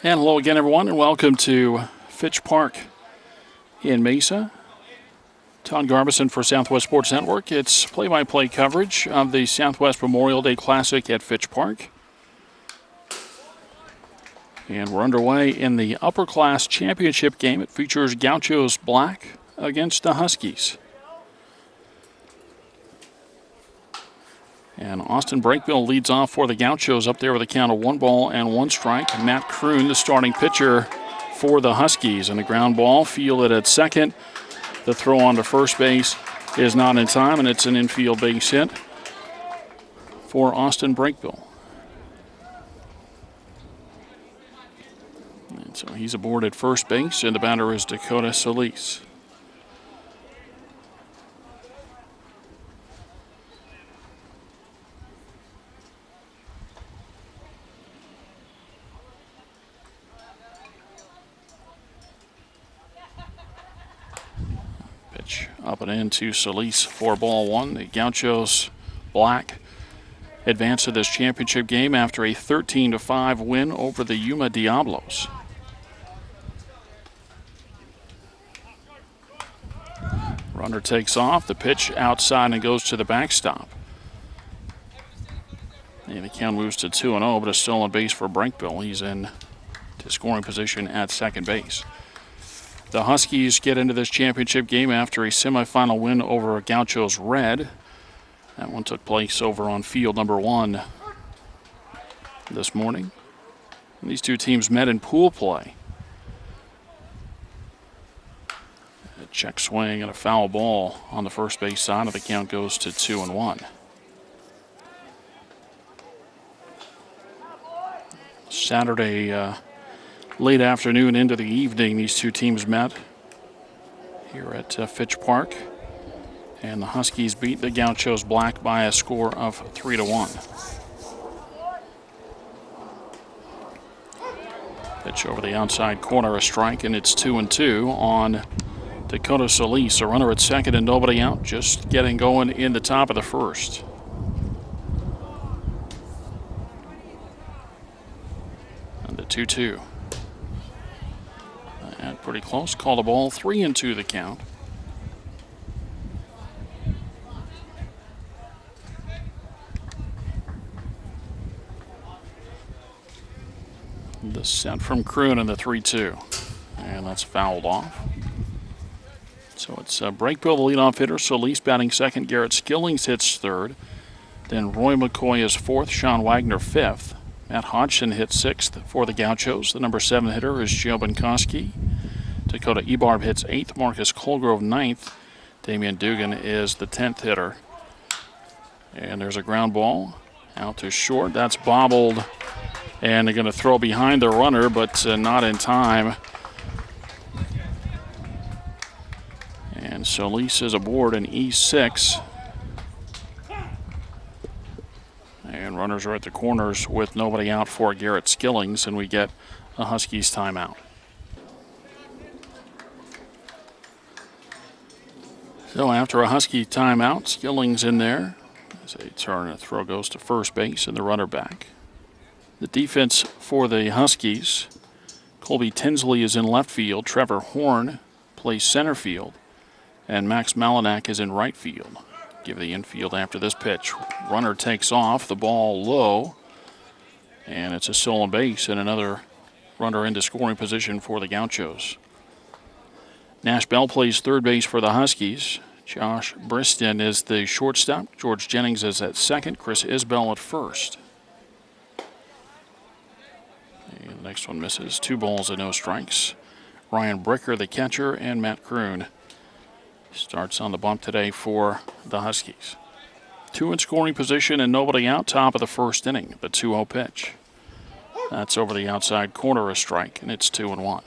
And hello again, everyone, and welcome to Fitch Park in Mesa. Todd Garbison for Southwest Sports Network. It's play-by-play coverage of the Southwest Memorial Day Classic at Fitch Park. And we're underway in the Upperclass Championship game. It features Gauchos Black against the Huskies. And Austin Breakbill leads off for the Gauchos up there with a count of 1-1 strike. Matt Kroon, the starting pitcher for the Huskies. And the ground ball fielded at second. The throw on to first base is not in time, and it's an infield base hit for Austin Breakbill. And so he's aboard at first base, and the batter is Dakota Solis. Up and into Solis for ball one. The Gauchos Black advance to this championship game after a 13-5 win over the Yuma Diablos. Runner takes off. The pitch outside and goes to the backstop. And the count moves to 2-0, but a stolen base for Breakbill. He's in to scoring position at second base. The Huskies get into this championship game after a semifinal win over Gauchos Red. That one took place over on field number 1 this morning. And these two teams met in pool play. A check swing and a foul ball on the first base side of the count goes to 2-1. Saturday late afternoon into the evening, these two teams met here at Fitch Park, and the Huskies beat the Gauchos Black by a score of 3-1. Pitch over the outside corner, a strike, and it's 2-2 on Dakota Solis. A runner at second and nobody out, just getting going in the top of the first. And the 2-2. And pretty close. Call the ball. 3-2 the count. The set from Kroon in the 3-2. And that's fouled off. So it's Breakbill, the leadoff hitter. Solis batting second. Garrett Skillings hits third. Then Roy McCoy is fourth. Sean Wagner fifth. Matt Hodgson hits sixth for the Gauchos. The number 7 hitter is Joe Benkoski. Dakota Ebarb hits 8th. Marcus Colgrove 9th. Damian Dugan is the 10th hitter. And there's a ground ball out to short. That's bobbled. And they're going to throw behind the runner, but not in time. And Solis is aboard in E6. And runners are at the corners with nobody out for Garrett Skillings, and we get a Huskies timeout. So after a Husky timeout, Skillings in there. As a turn, a throw goes to first base and the runner back. The defense for the Huskies, Colby Tinsley is in left field. Trevor Horn plays center field. And Max Malinak is in right field. Give the infield after this pitch. Runner takes off, the ball low, and it's a stolen base and another runner into scoring position for the Gauchos. Nash Bell plays third base for the Huskies. Josh Briston is the shortstop. George Jennings is at second. Chris Isbell at first. And the next one misses. 2 balls and no strikes. Ryan Bricker, the catcher, and Matt Kroon starts on the bump today for the Huskies. 2 in scoring position and nobody out, top of the first inning. The 2-0 pitch. That's over the outside corner, a strike, and it's 2-1.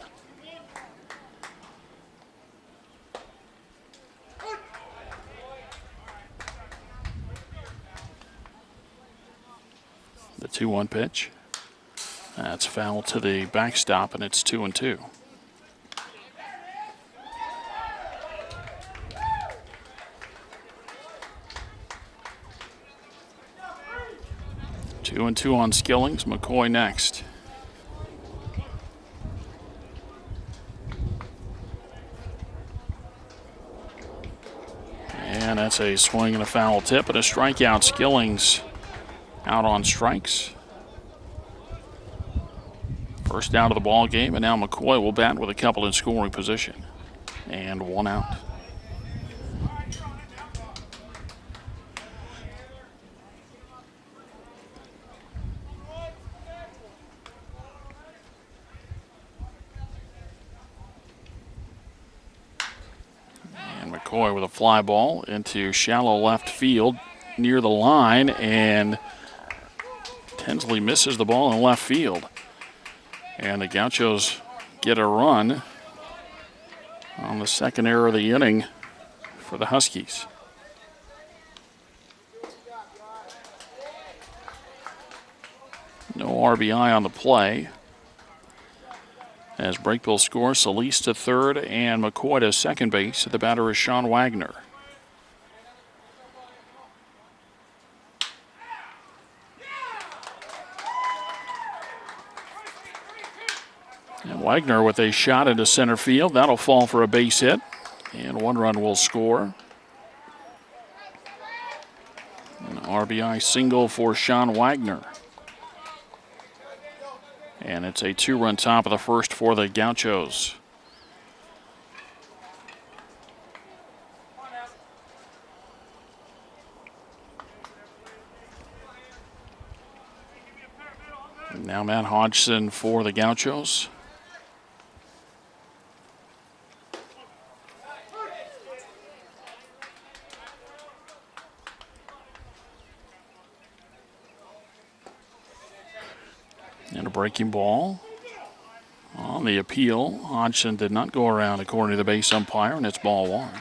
The 2-1 pitch. That's foul to the backstop, and it's 2-2. 2-2 on Skillings. McCoy next. It's a swing and a foul tip and a strikeout. Skillings out on strikes. First out of the ball game, and now McCoy will bat with a couple in scoring position. And one out. And McCoy with a fly ball into shallow left field near the line, and Tinsley misses the ball in left field. And the Gauchos get a run on the second error of the inning for the Huskies. No RBI on the play. As Brakebill scores, Solis to third and McCoy to second base. The batter is Sean Wagner. And Wagner with a shot into center field. That'll fall for a base hit. And one run will score. An RBI single for Sean Wagner. And it's a two-run top of the first for the Gauchos. Now Matt Hodgson for the Gauchos. And a breaking ball on the appeal. Hodgson did not go around according to the base umpire, and it's ball one.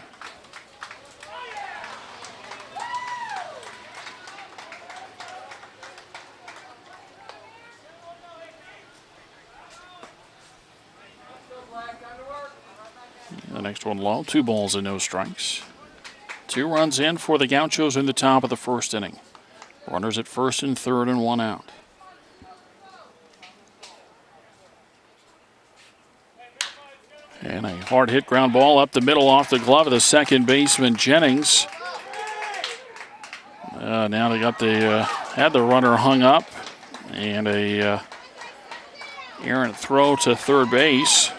The next one low, 2 balls and no strikes. 2 runs in for the Gauchos in the top of the first inning. Runners at first and third and 1 out. And a hard hit ground ball up the middle off the glove of the second baseman Jennings. Now they got had the runner hung up, and a errant throw to third base.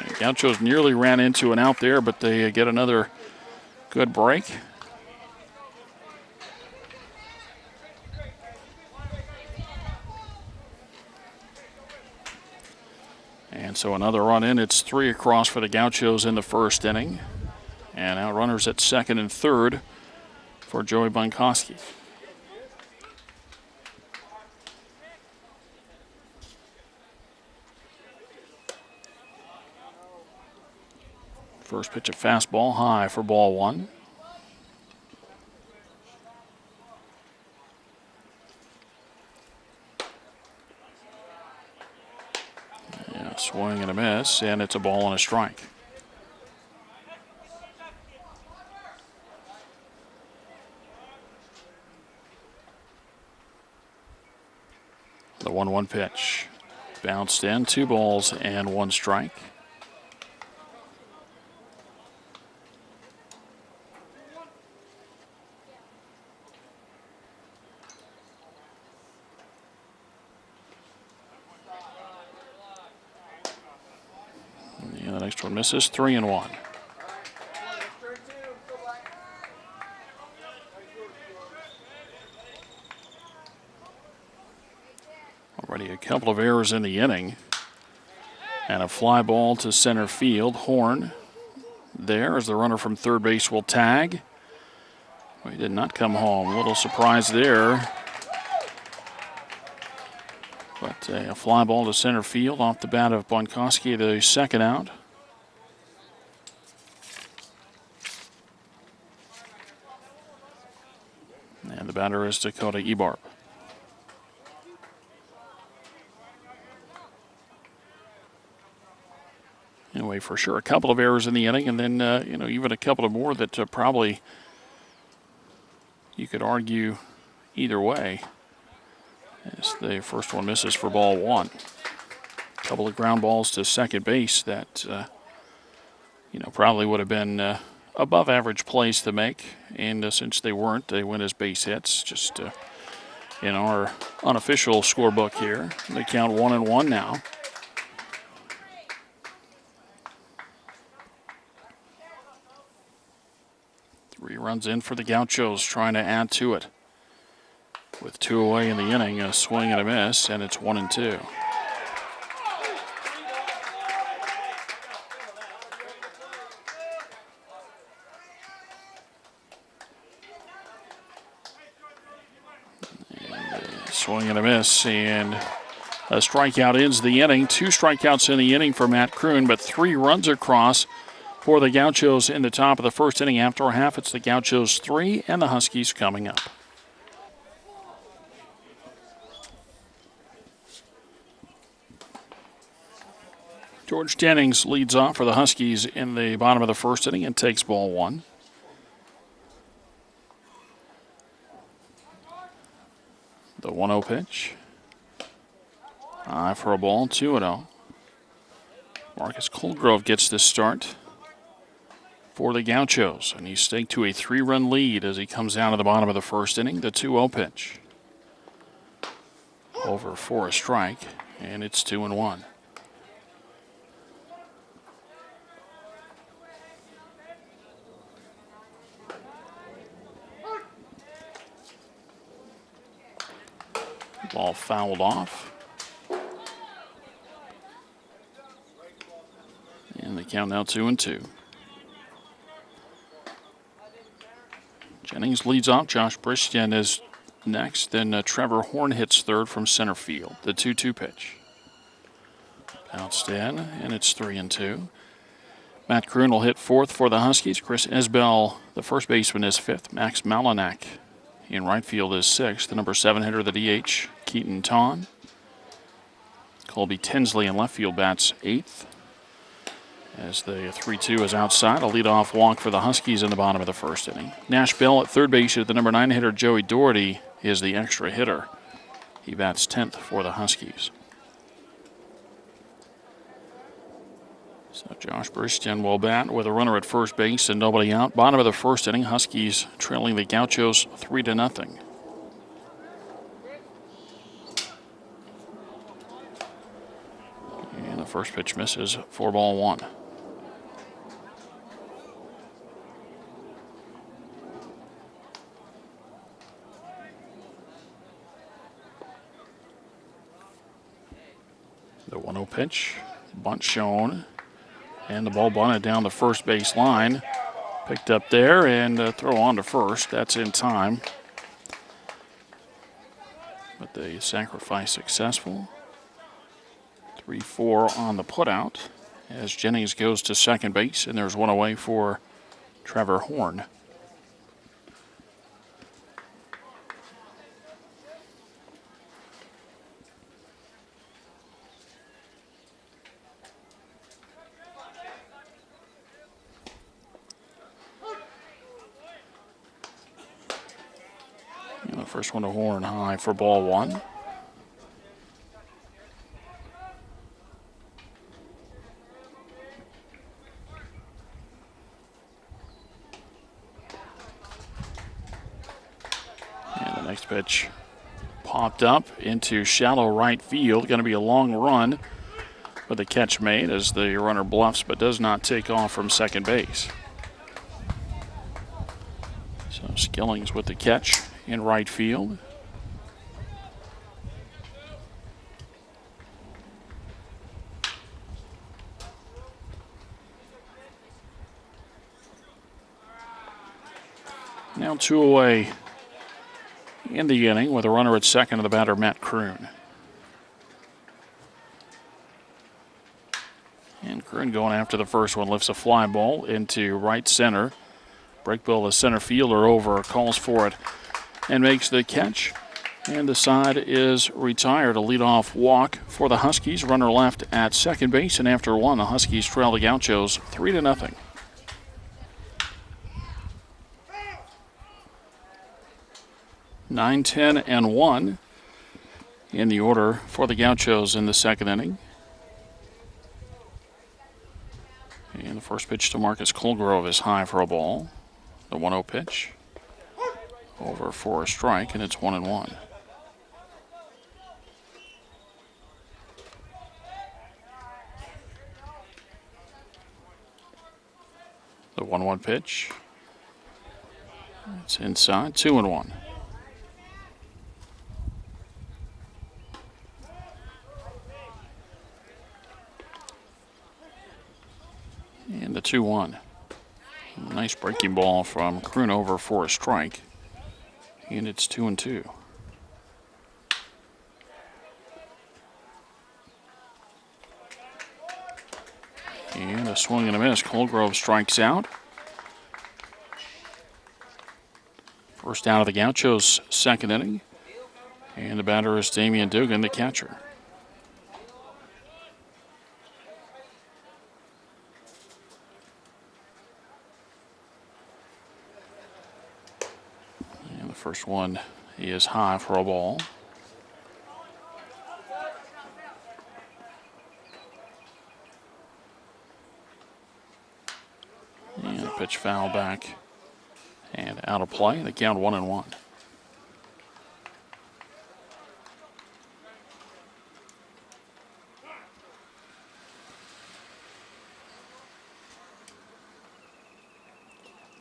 The Gauchos nearly ran into an out there, but they get another good break. And so another run in. It's 3 across for the Gauchos in the first inning. And now runners at second and third for Joey Bunkowski. First pitch, a fastball high for ball one. Swing and a miss, and it's a ball and a strike. The 1-1 pitch. Bounced in, 2 balls and 1 strike. The next one misses, 3-1. Already a couple of errors in the inning. And a fly ball to center field. Horn there as the runner from third base will tag. Well, he did not come home. A little surprise there. But a fly ball to center field off the bat of Bunkowski, the second out. And the batter is Dakota Ebarb. Anyway, for sure, a couple of errors in the inning, and then, even a couple of more that probably you could argue either way. As the first one misses for ball one. A couple of ground balls to second base that, probably would have been above average plays to make, and since they weren't, they went as base hits. Just in our unofficial scorebook here, they count 1-1 now. Three runs in for the Gauchos, trying to add to it. With two away in the inning, a swing and a miss, and it's 1-2. Swing and a miss, and a strikeout ends the inning. Two strikeouts in the inning for Matt Kroon, but three runs across for the Gauchos in the top of the first inning. After a half, it's the Gauchos 3 and the Huskies coming up. George Jennings leads off for the Huskies in the bottom of the first inning and takes ball one. The 1-0 pitch. High for a ball, 2-0. Marcus Colgrove gets this start for the Gauchos, and he's staked to a 3-run lead as he comes down to the bottom of the first inning. The 2-0 pitch. Over for a strike, and it's 2-1. Ball fouled off. And the count now 2-2. Jennings leads off. Josh Bristian is next. Then Trevor Horn hits third from center field. The 2-2 pitch. Bounced in, and it's 3-2. Matt Kroon will hit fourth for the Huskies. Chris Isbell, the first baseman, is fifth. Max Malinak in right field is sixth. The number 7 hitter, the DH, Keaton Ton. Colby Tinsley in left field bats eighth. As the 3-2 is outside, a leadoff walk for the Huskies in the bottom of the first inning. Nash Bell at third base. The number 9 hitter, Joey Doherty, is the extra hitter. He bats 10th for the Huskies. So Josh Bristian will bat with a runner at first base and nobody out. Bottom of the first inning, Huskies trailing the Gauchos 3-0. And the first pitch misses for ball one. The 1-0 pitch, bunt shown. And the ball bunted down the first base line. Picked up there and throw on to first. That's in time. But the sacrifice successful. 3-4 on the putout as Jennings goes to second base, and there's one away for Trevor Horn. And the first one to Horn high for ball one. Next pitch popped up into shallow right field. Going to be a long run, but the catch made as the runner bluffs but does not take off from second base. So Skillings with the catch in right field. Now two away in the inning with a runner at second and the batter, Matt Kroon. And Kroon going after the first one, lifts a fly ball into right center. Breakbill, the center fielder, over, calls for it and makes the catch. And the side is retired. A leadoff walk for the Huskies. Runner left at second base, and after one, the Huskies trail the Gauchos 3-0. Nine, 10, and 1 in the order for the Gauchos in the second inning. And the the first pitch to Marcus Colgrove is high for a ball. The 1-0 pitch. Over for a strike, and it's 1-1. The 1-1 pitch. It's inside, 2-1. And the 2-1. Nice breaking ball from Kroon over for a strike. And it's 2-2. And a swing and a miss. Colgrove strikes out. First out of the Gauchos' second inning. And the batter is Damian Dugan, the catcher. And the first one is high for a ball. And a pitch foul back and out of play. The count 1-1.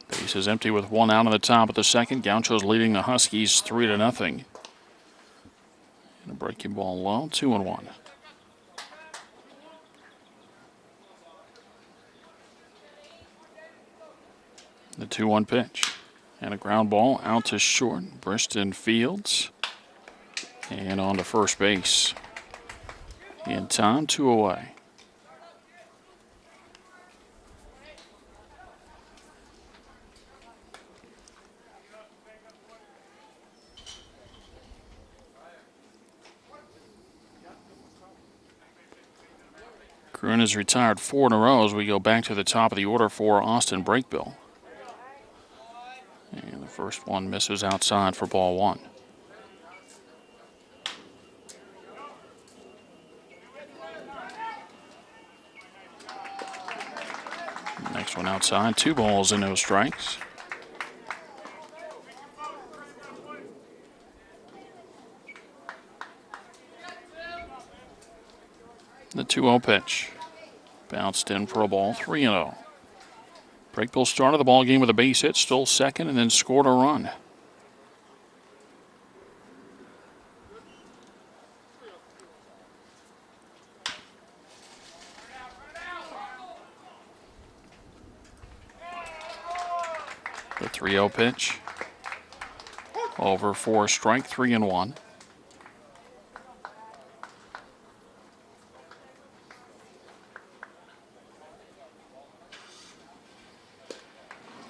Base is empty with one out on the top of the second. Gauchos leading the Huskies 3-0. And a breaking ball low, 2-1. The 2-1 pitch. And a ground ball out to short. Briston Fields. And on to first base. In time, 2 away. Kroon has retired 4 in a row as we go back to the top of the order for Austin Brakebill. And the first one misses outside for ball 1. Next one outside, 2 balls and no strikes. The 2-0 pitch. Bounced in for a ball, 3-0. Brakebill started the ball game with a base hit, stole second, and then scored a run. The 3-0 pitch. Over for a strike, 3-1.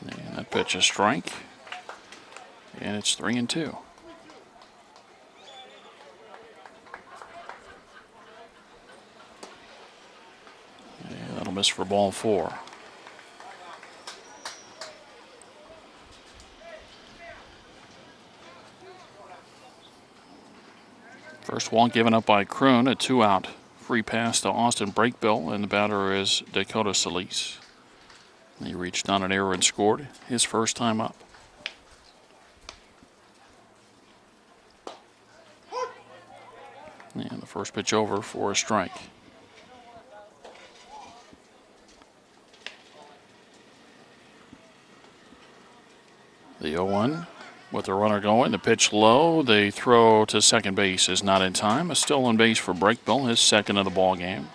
And that pitch is strike. And it's 3-2. Yeah, that'll miss for ball 4. First one given up by Kroon, a 2-out free pass to Austin Brakebill, and the batter is Dakota Solis. He reached on an error and scored his first time up. And the first pitch over for a strike. The 0-1 with the runner going. The pitch low. The throw to second base is not in time. A stolen base for Brakebill, his second of the ball game.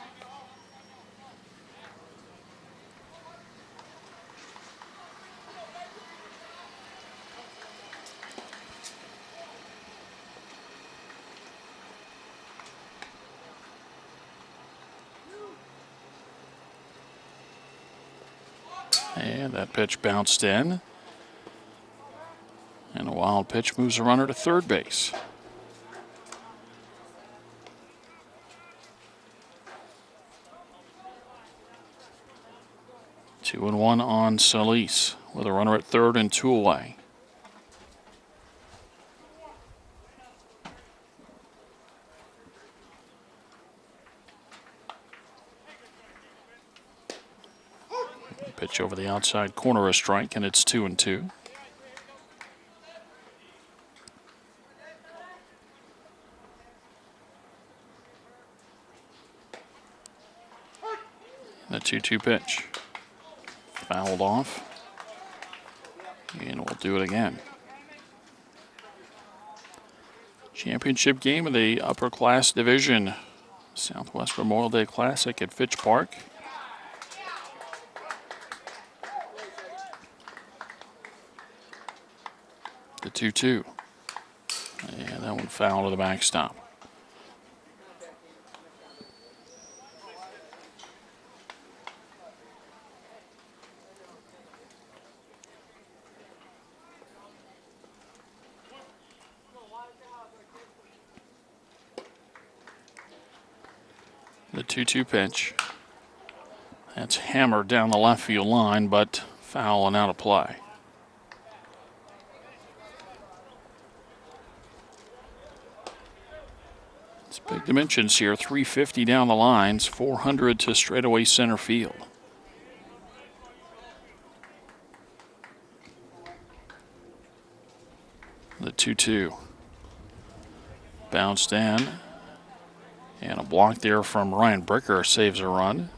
And that pitch bounced in. And a wild pitch moves the runner to third base. Two and one on Solis with a runner at third and 2 away. Pitch over the outside corner, a strike, and it's 2-2. The 2-2 pitch. Fouled off. And we'll do it again. Championship game of the Upperclass division. Southwest Memorial Day Classic at Fitch Park. The 2-2. And that one foul to the backstop. The 2-2 pitch. That's hammered down the left field line, but foul and out of play. It's big dimensions here. 350 down the lines, 400 to straightaway center field. The 2-2. Bounced in. And a block there from Ryan Bricker saves a run.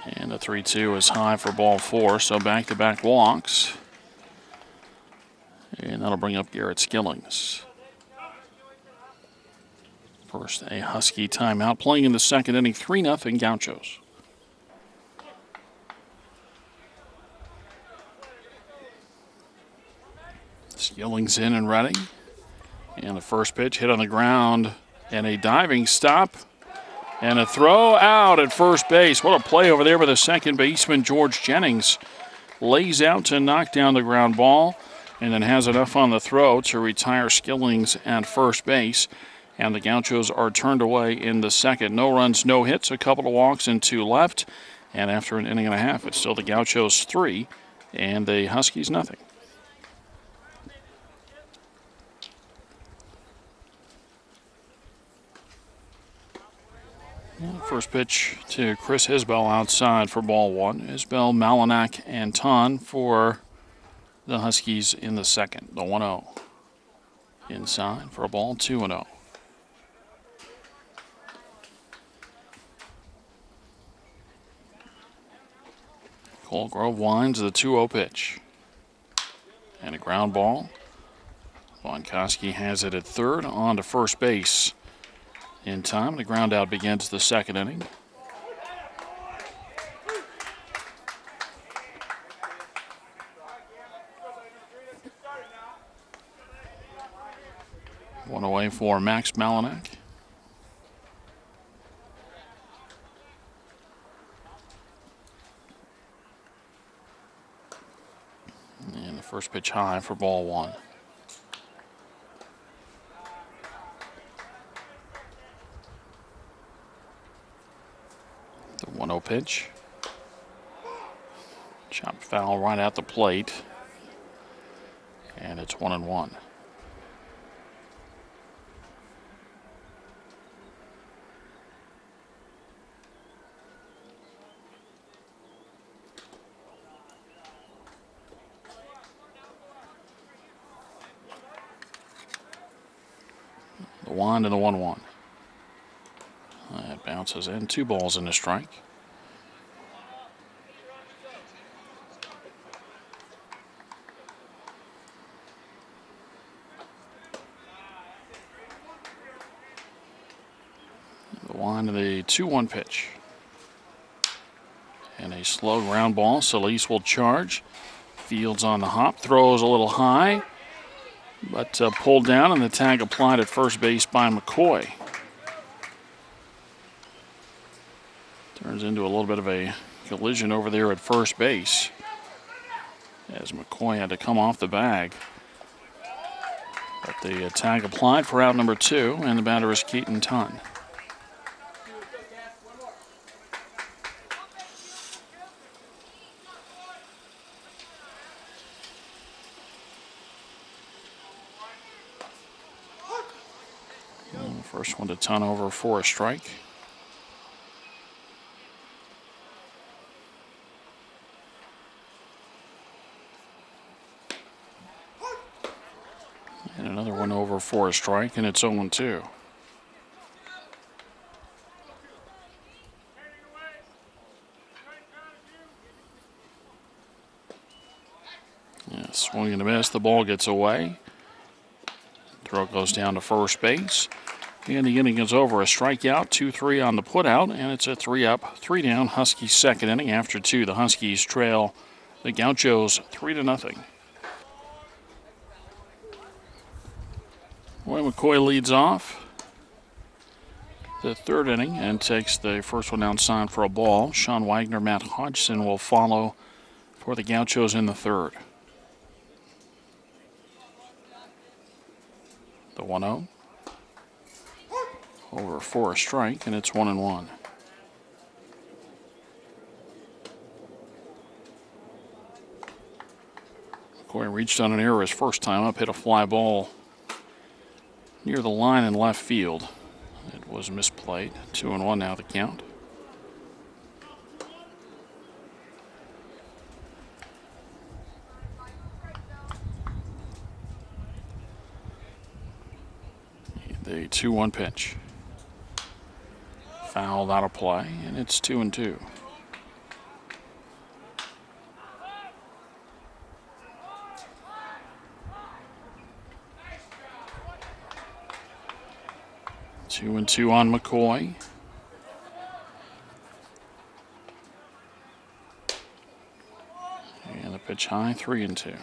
And the 3-2 is high for ball 4, so back-to-back walks. And that'll bring up Garrett Skillings. First, a Husky timeout. Playing in the second inning, 3-0 Gauchos. Skillings in and ready. And the first pitch hit on the ground. And a diving stop. And a throw out at first base. What a play over there by the second baseman, George Jennings. Lays out to knock down the ground ball. And then has enough on the throw to retire Skillings at first base. And the Gauchos are turned away in the second. No runs, no hits, a couple of walks and 2 left. And after an inning and a half, it's still the Gauchos 3 and the Huskies nothing. First pitch to Chris Isbell outside for ball 1. Isbell, Malinak, and Ton for the Huskies in the second. The 1-0. Inside for a ball 2-0. Cole Grove winds the 2-0 pitch. And a ground ball. Vonkoski has it at third, on to first base. In time, the ground out begins the second inning. One away for Max Malinak. And the first pitch high for ball 1. The 1-0 pitch. Chopped foul right at the plate. And it's 1-1. The 1 and the 1-1. That bounces in. 2 balls and a strike. The 1 and the 2-1 pitch. And a slow ground ball. Solis will charge. Fields on the hop. Throws a little high. But pulled down, and the tag applied at first base by McCoy. Turns into a little bit of a collision over there at first base as McCoy had to come off the bag. But the tag applied for out number 2, and the batter is Keaton Tunn. First one to ton over for a strike. And another one over for a strike, and it's 0-2. Yeah, swing and a miss. The ball gets away. Throw goes down to first base. And the inning is over. A strikeout, 2-3 on the putout, and it's a 3-up, 3-down Huskies second inning. After 2, the Huskies trail the Gauchos 3-0. Roy McCoy leads off the third inning and takes the first one outside for a ball. Sean Wagner, Matt Hodgson will follow for the Gauchos in the third. The 1-0. Over for a strike, and it's 1-1. McCoy reached on an error his first time up, hit a fly ball near the line in left field. It was misplayed. 2-1 now the count. The 2-1 pitch. Fouled out of play, and it's 2-2. Two and two on McCoy. And the pitch high, 3-2.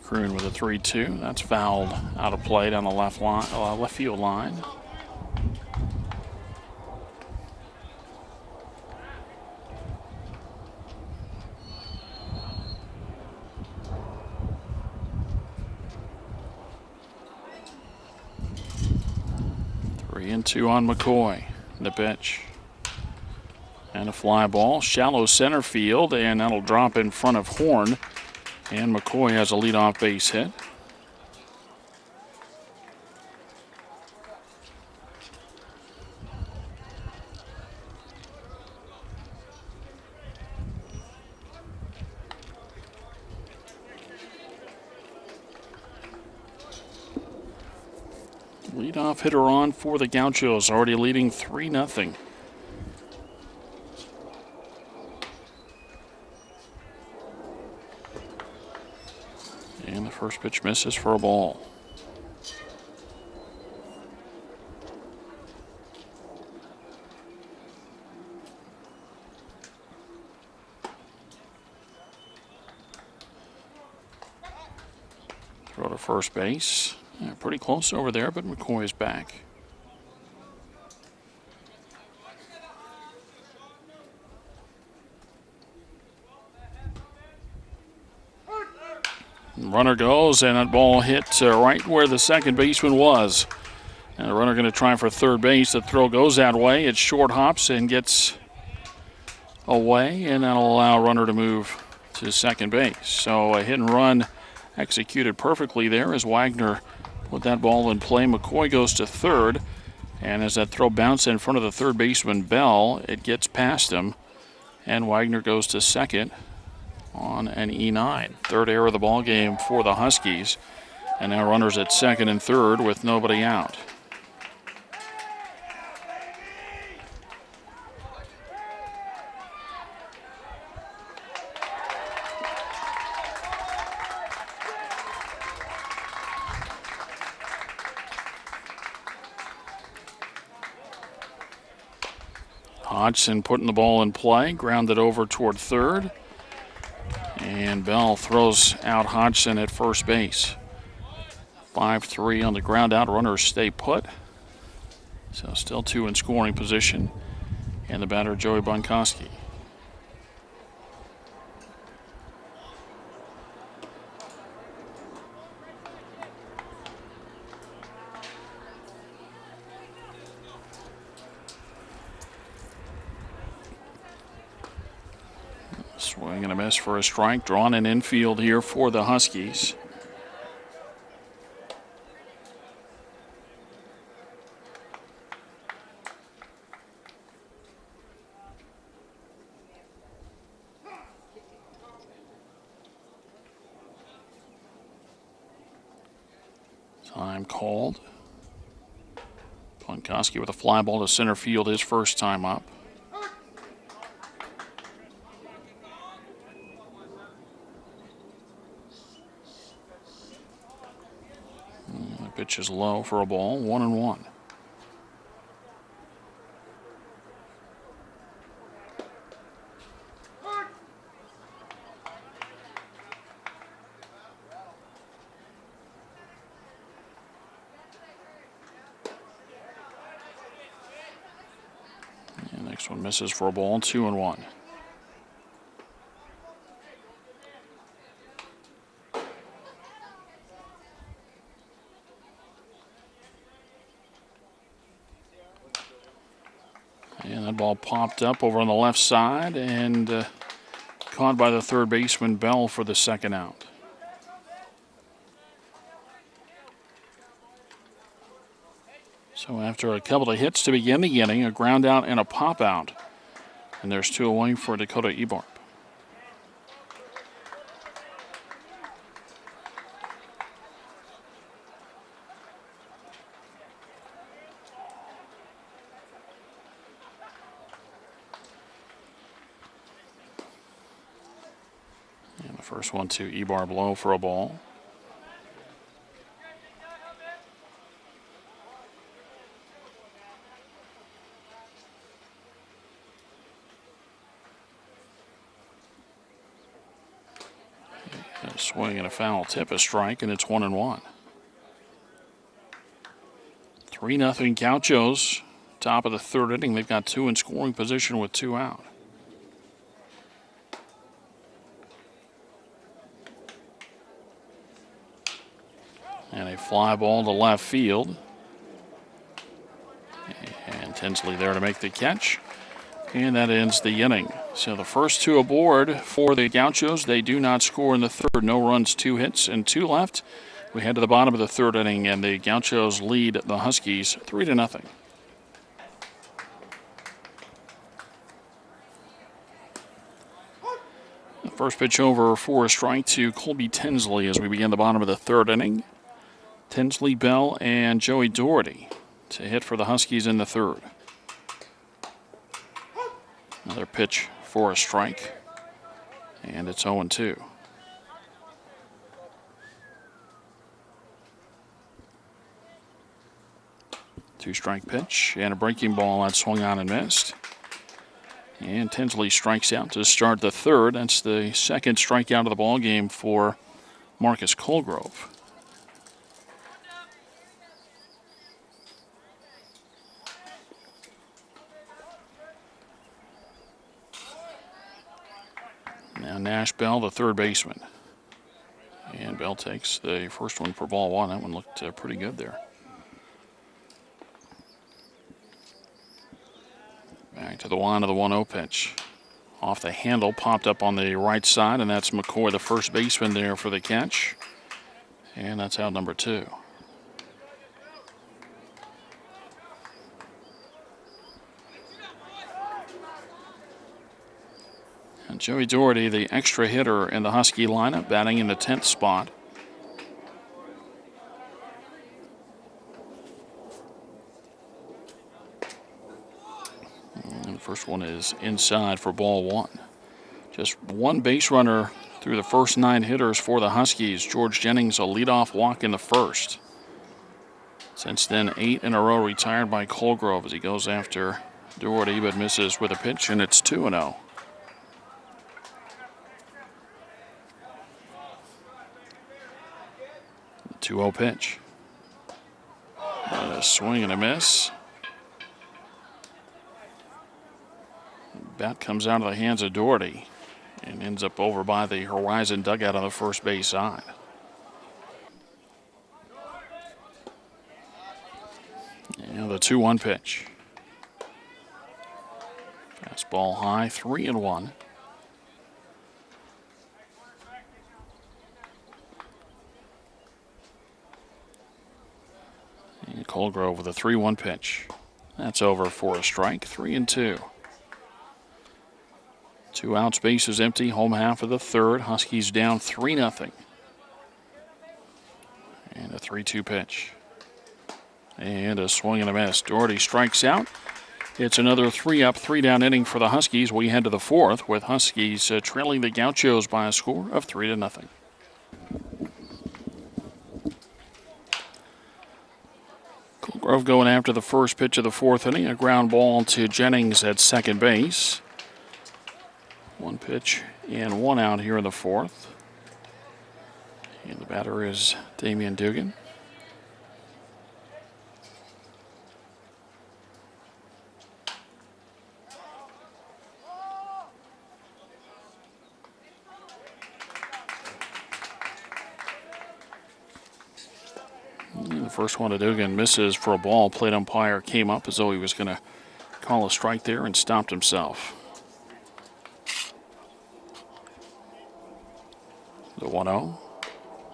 Croon with a 3-2. That's fouled out of play down the left field line. Three and two on McCoy. The pitch. And a fly ball. Shallow center field, and that'll drop in front of Horn. And McCoy has a leadoff base hit. Leadoff hitter on for the Gauchos, already leading 3-0. And the first pitch misses for a ball. Throw to first base. Yeah, pretty close over there, but McCoy is back. Runner goes, and that ball hit right where the second baseman was. And the runner going to try for third base. The throw goes that way. It short hops and gets away, and that'll allow a runner to move to second base. So a hit and run executed perfectly there as Wagner put that ball in play. McCoy goes to third, and as that throw bounced in front of the third baseman Bell, it gets past him, and Wagner goes to second on an E9. Third error of the ball game for the Huskies, and now runners at second and third with nobody out. Hodgson putting the ball in play, grounded over toward third. And Bell throws out Hodgson at first base. 5-3 on the ground out. Runners stay put. So still two in scoring position. And the batter, Joey Bunkowski. Swing and a miss for a strike. Drawn in infield here for the Huskies. Time called. Plankoski with a fly ball to center field his first time up. The pitch is low for a ball, 1-1. And next one misses for a ball, 2-1. And that ball popped up over on the left side and caught by the third baseman Bell for the second out. So after a couple of hits to begin the inning, a ground out and a pop out. And there's two away for Dakota Ebarp. And the first one to Ebarp low for a ball. A swing and a foul tip, a strike, and it's 1-1. 3-0 Gauchos. Top of the third inning. They've got two in scoring position with two out. And a fly ball to left field. And Tinsley there to make the catch. And that ends the inning. So the first two aboard for the Gauchos. They do not score in the third. No runs, 2 hits, and 2 left. We head to the bottom of the third inning, and the Gauchos lead the Huskies 3-0. The first pitch over for a strike to Colby Tinsley as we begin the bottom of the third inning. Tinsley, Bell, and Joey Doherty to hit for the Huskies in the third. Another pitch for a strike, and it's 0-2. Two-strike pitch and a breaking ball that swung on and missed. And Tinsley strikes out to start the third. That's the second strikeout of the ball game for Marcus Colgrove. Now Nash Bell, the third baseman. And Bell takes the first one for ball one. That one looked pretty good there. Back to the 1-0 pitch. Off the handle, popped up on the right side, and that's McCoy, the first baseman there for the catch. And that's out number 2. And Joey Doherty, the extra hitter in the Husky lineup, batting in the 10th spot. And the first one is inside for ball one. Just one base runner through the first 9 hitters for the Huskies. George Jennings, a leadoff walk in the first. Since then, 8 in a row retired by Colgrove as he goes after Doherty, but misses with a pitch, and it's 2-0. The 2-0 pitch. And a swing and a miss. Bat comes out of the hands of Doherty and ends up over by the Horizon dugout on the first base side. And the 2-1 pitch. Fastball high, 3-1. Colgrove with a 3-1 pitch. That's over for a strike, 3-2. 2 outs, bases empty, home half of the third. Huskies down 3-0. And a 3-2 pitch. And a swing and a miss. Doherty strikes out. It's another 3-up, 3-down inning for the Huskies. We head to the fourth with Huskies trailing the Gauchos by a score of 3-0. Colgrove going after the first pitch of the fourth inning. A ground ball to Jennings at second base. 1 pitch and 1 out here in the fourth. And the batter is Damian Dugan. The first one to Dugan misses for a ball. Plate umpire came up as though he was going to call a strike there and stopped himself. The 1-0.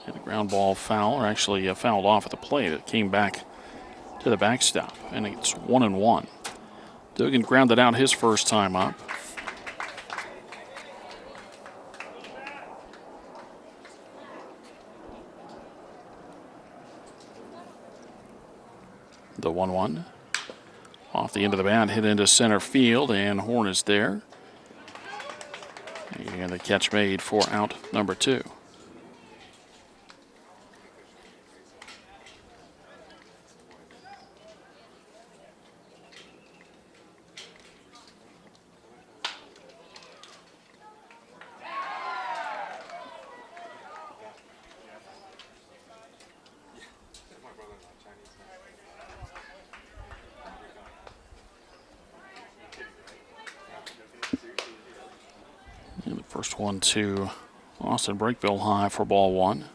And a ground ball foul, or actually fouled off at the plate. It came back to the backstop, and it's 1-1. Dugan grounded out his first time up. The 1-1. Off the end of the bat, hit into center field, and Horn is there. And the catch made for out number 2. And the first one to Austin Breakville high for ball 1.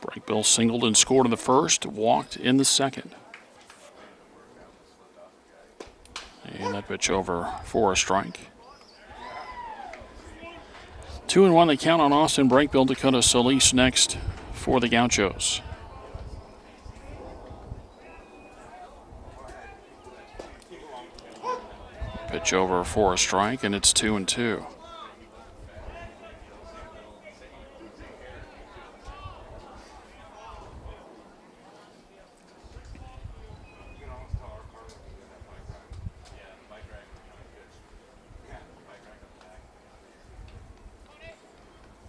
Breakville singled and scored in the first, walked in the second. And that pitch over for a strike. 2-1 the count on Austin Breakville. Dakota Solis next for the Gauchos. Pitch over for a strike, and it's 2-2.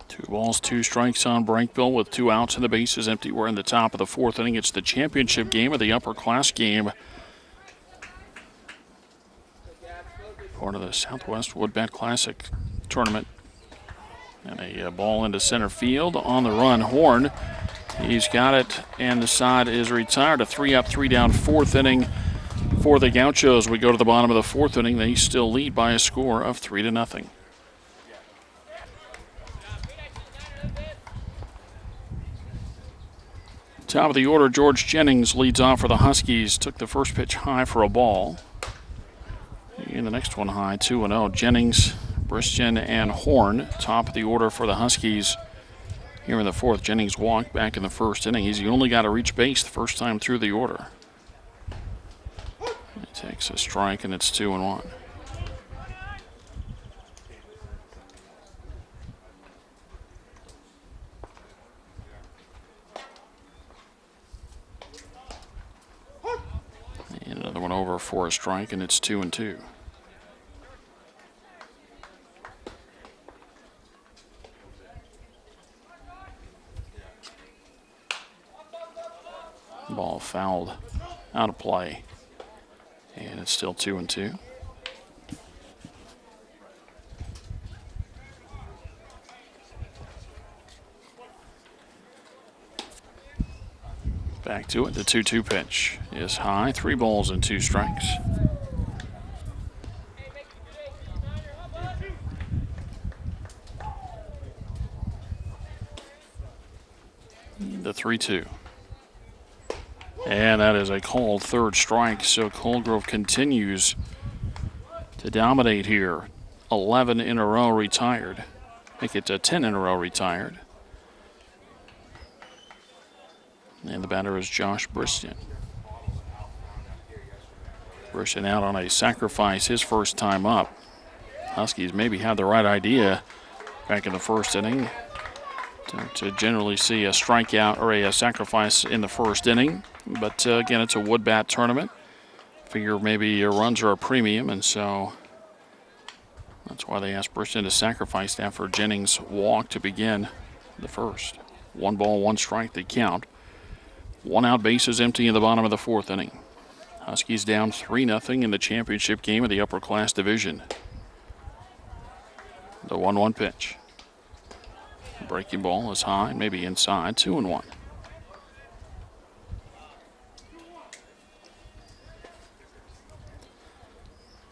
Two balls, 2 strikes on Breakville with 2 outs and the bases empty. We're in the top of the fourth inning. It's the championship game of the Upperclass game. Part of the Southwest Woodbat Classic tournament. And a ball into center field on the run. Horn, he's got it, and the side is retired. A 3-up, 3-down fourth inning for the Gauchos. We go to the bottom of the fourth inning. They still lead by a score of 3-0. Top of the order, George Jennings leads off for the Huskies. Took the first pitch high for a ball. And the next one high, 2-0. Jennings, Bristian, and Horn. Top of the order for the Huskies here in the fourth. Jennings walked back in the first inning. He's only got to reach base the first time through the order. He takes a strike, and it's 2-1. And another one over for a strike, and it's 2-2. Ball fouled out of play, and it's still 2-2. Back to it. The 2-2 pitch is high. 3 balls and 2 strikes. 3-2. And that is a called third strike, so Coldgrove continues to dominate here. 11 in a row retired. Make it 10 in a row retired. And the batter is Josh Briston. Briston out on a sacrifice his first time up. Huskies maybe had the right idea back in the first inning to generally see a strikeout or a sacrifice in the first inning. But again, it's a wood bat tournament. Figure maybe your runs are a premium, and so that's why they asked Briston to sacrifice after Jennings' walk to begin the first. 1 ball, 1 strike, the count. 1 out, bases empty in the bottom of the 4th inning. Huskies down 3-0 in the championship game of the Upperclass division. The 1-1 pitch. The breaking ball is high, maybe inside, 2-1.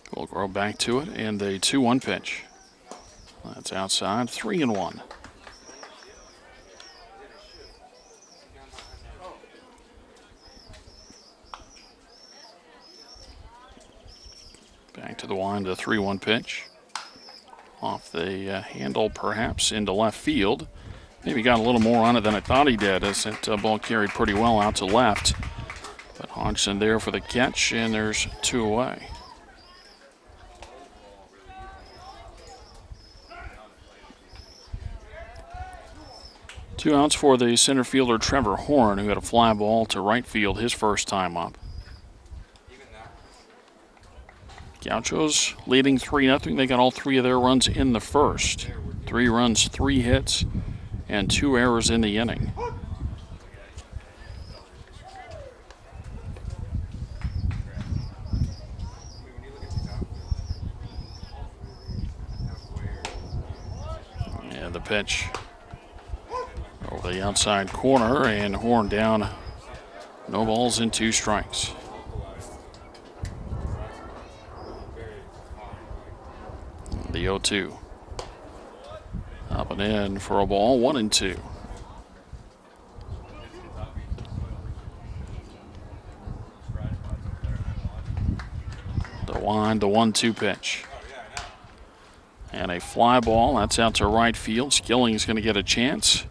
Coldgrove back to it, and the 2-1 pitch. That's outside, 3-1. Back to the wind, the 3-1 pitch. Off the handle, perhaps, into left field. Maybe got a little more on it than I thought he did, as that ball carried pretty well out to left. But Hodgson there for the catch, and there's 2 away. Two outs for the center fielder Trevor Horn, who had a fly ball to right field his first time up. Gauchos leading 3-0. They got all 3 of their runs in the first. 3 runs, 3 hits, and 2 errors in the inning. And the pitch over the outside corner, and Horn down. No balls and 2 strikes. The 0-2. Up and in for a ball, 1-2. The wind, the 1-2 pitch. And a fly ball, that's out to right field. Skilling's going to get a chance.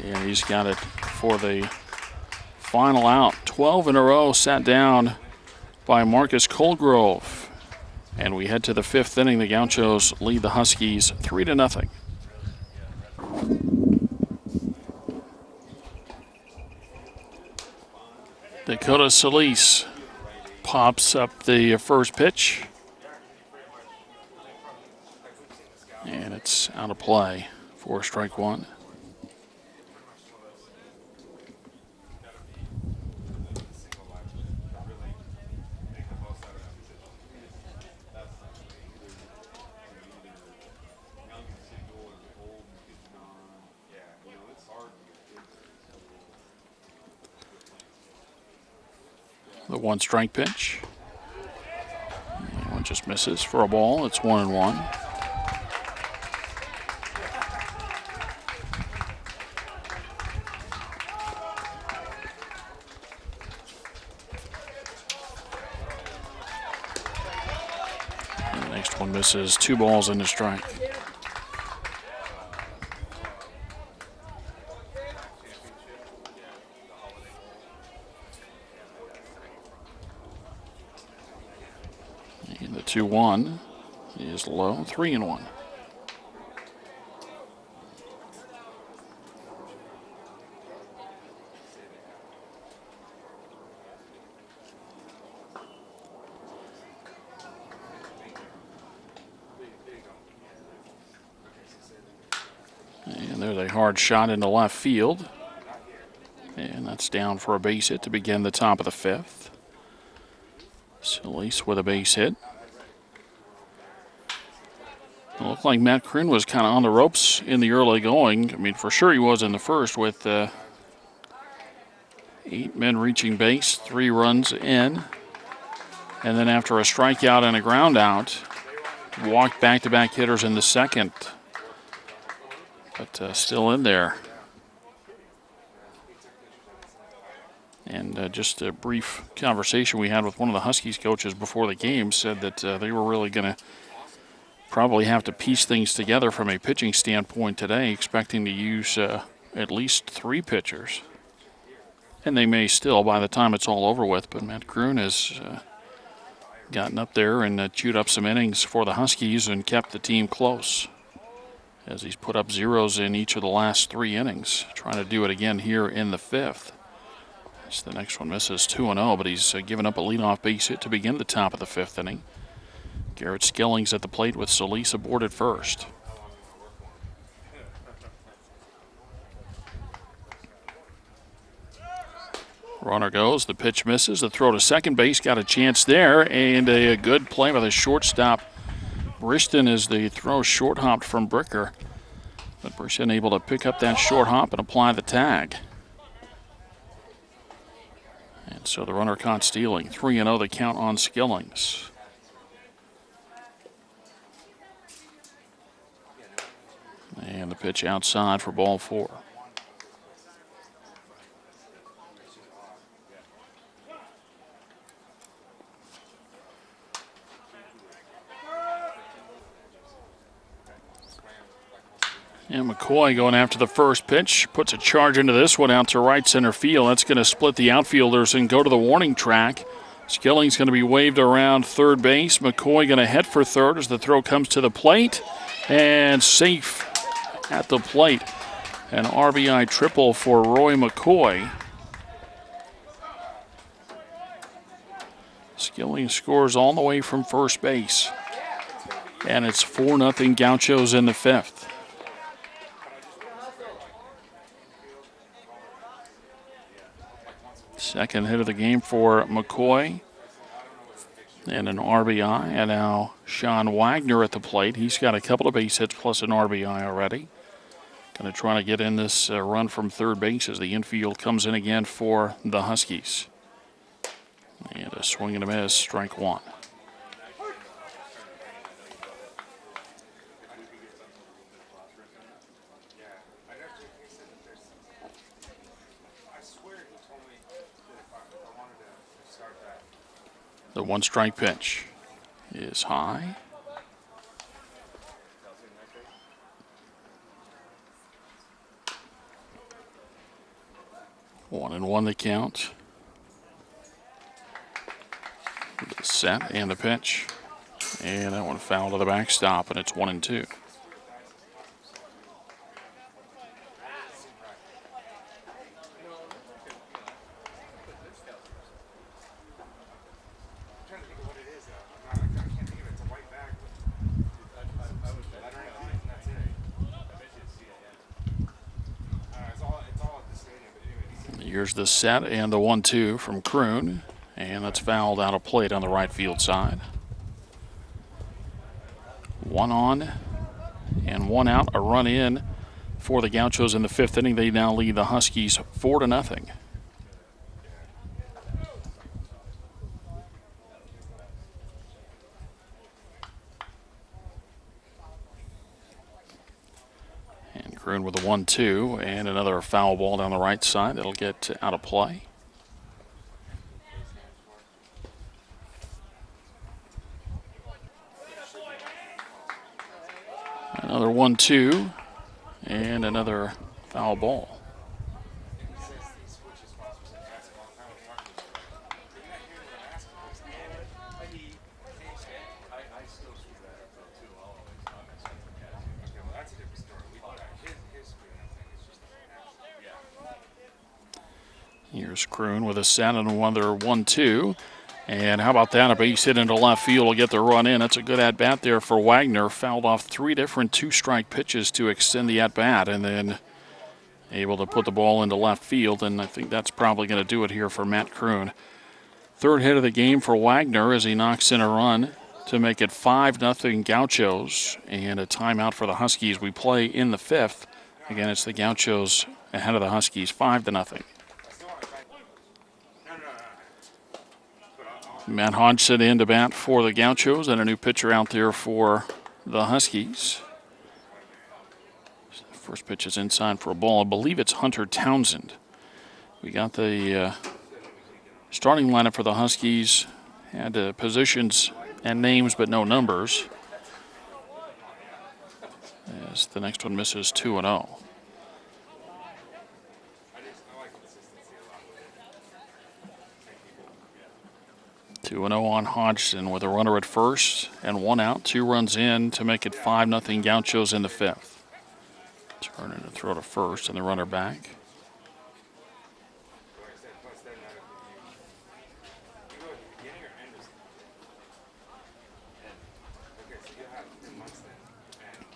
And he's got it for the final out. 12 in a row sat down by Marcus Coldgrove. And we head to the 5th inning. The Gauchos lead the Huskies 3-0. Dakota Solis pops up the first pitch. And it's out of play for strike 1. The 1-strike pitch. That one just misses for a ball. It's 1-1. And the next one misses. 2 balls and a strike. And the 2-1 is low, 3-1. And there's a hard shot into left field. And that's down for a base hit to begin the top of the 5th. Solis with a base hit. It looked like Matt Kryn was kind of on the ropes in the early going. I mean, for sure he was in the first with 8 men reaching base, 3 runs in. And then after a strikeout and a ground out, walked back-to-back hitters in the second. But still in there. And just a brief conversation we had with one of the Huskies coaches before the game said that they were really going to probably have to piece things together from a pitching standpoint today, expecting to use at least 3 pitchers. And they may still by the time it's all over with, but Matt Kroon has gotten up there and chewed up some innings for the Huskies and kept the team close, as he's put up zeros in each of the last 3 innings, trying to do it again here in the 5th. As the next one misses 2-0, but he's given up a leadoff base hit to begin the top of the 5th inning. Garrett Skillings at the plate with Solis aboard at first. Runner goes, the pitch misses, the throw to second base, got a chance there, and a good play by the shortstop Briston as the throw short hopped from Bricker. But Briston able to pick up that short hop and apply the tag. And so the runner caught stealing. 3-0 the count on Skillings. And the pitch outside for ball 4. And McCoy going after the first pitch, puts a charge into this one out to right center field. That's going to split the outfielders and go to the warning track. Skilling's going to be waved around third base. McCoy going to head for third as the throw comes to the plate. And safe at the plate. An RBI triple for Roy McCoy. Skilling scores all the way from first base. And it's 4-0 Gauchos in the 5th. Second hit of the game for McCoy. And an RBI. And now Sean Wagner at the plate. He's got a couple of base hits plus an RBI already. Going to try to get in this run from third base as the infield comes in again for the Huskies. And a swing and a miss, strike 1. The 1-strike pitch is high. 1-1 the count. The set and the pitch. And that one foul to the backstop, and it's 1-2. Here's the set and the 1-2 from Kroon, and that's fouled out of plate on the right field side. 1 on and 1 out, a run in for the Gauchos in the 5th inning. They now lead the Huskies 4-0. Kroon with a 1-2 and another foul ball down the right side. That'll get out of play. Another 1-2 and another foul ball. Here's Kroon with a set and another 1-2. And how about that? A base hit into left field will get the run in. That's a good at-bat there for Wagner. Fouled off 3 different 2-strike pitches to extend the at-bat, and then able to put the ball into left field. And I think that's probably going to do it here for Matt Kroon. Third hit of the game for Wagner as he knocks in a run to make it 5-0 Gauchos. And a timeout for the Huskies. We play in the 5th. Again, it's the Gauchos ahead of the Huskies, 5-0. Matt Hodgson in to bat for the Gauchos, and a new pitcher out there for the Huskies. First pitch is inside for a ball. I believe it's Hunter Townsend. We got the Starting lineup for the Huskies had positions and names but no numbers, as the next one misses 2-0. 2-0 on Hodgson with a runner at first and one out, 2 runs in to make it 5-0 Gauchos in the 5th. Turning to throw to first and the runner back.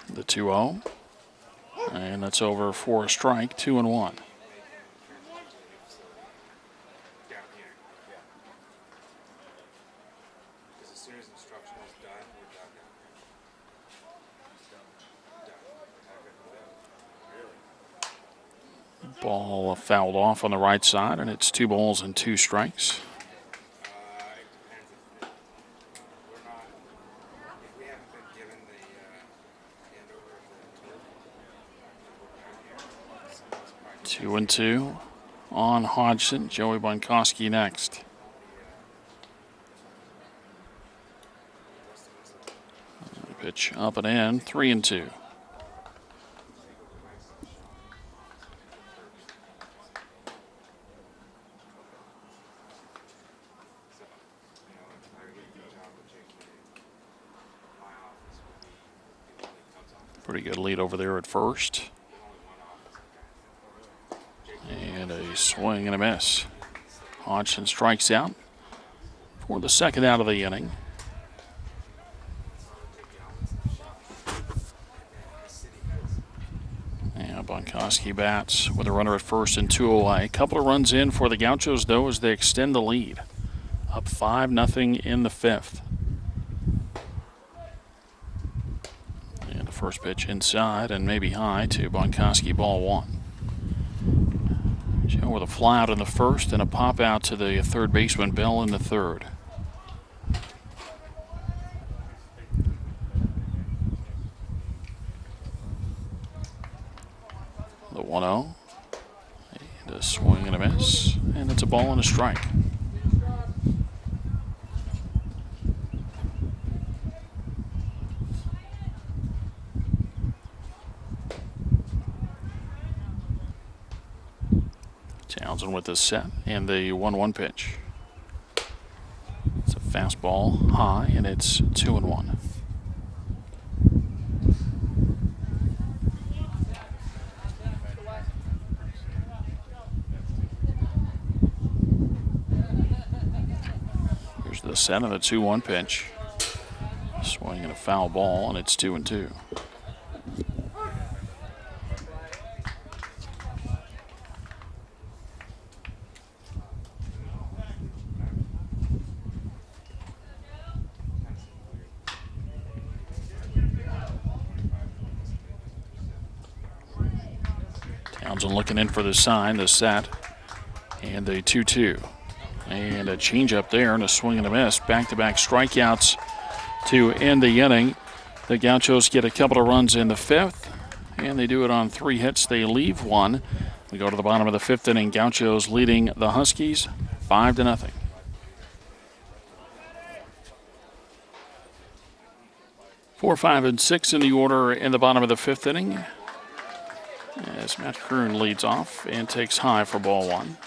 The 2-0. And that's over for a strike, 2-1. Ball fouled off on the right side, and it's 2 balls and 2 strikes. Two and two on Hodgson. Joey Bonkowski next. Pitch up and in, 3-2. Pretty good lead over there at first. And a swing and a miss. Hodgson strikes out for the second out of the inning. And Bonkowski bats with a runner at first and 2 away. A couple of runs in for the Gauchos, though, as they extend the lead. Up 5-0 in the 5th. And the first pitch inside and maybe high to Bonkowski, ball 1. Joe with a fly out in the first and a pop out to the third baseman, Bell, in the 3rd. The 1-0. And a swing and a miss. And it's a ball and a strike. Townsend with the set and the 1-1 pitch. It's a fastball high, and it's 2-1. Here's the set and the 2-1 pitch. Swing and a foul ball, and it's 2-2. Townsend looking in for the sign, the set, and a 2-2. And a changeup there and a swing and a miss. Back-to-back strikeouts to end the inning. The Gauchos get a couple of runs in the 5th, and they do it on 3 hits. They leave 1. We go to the bottom of the 5th inning. Gauchos leading the Huskies 5-0. 4, 5, and 6 in the order in the bottom of the 5th inning, as Matt Kroon leads off and takes high for ball 1.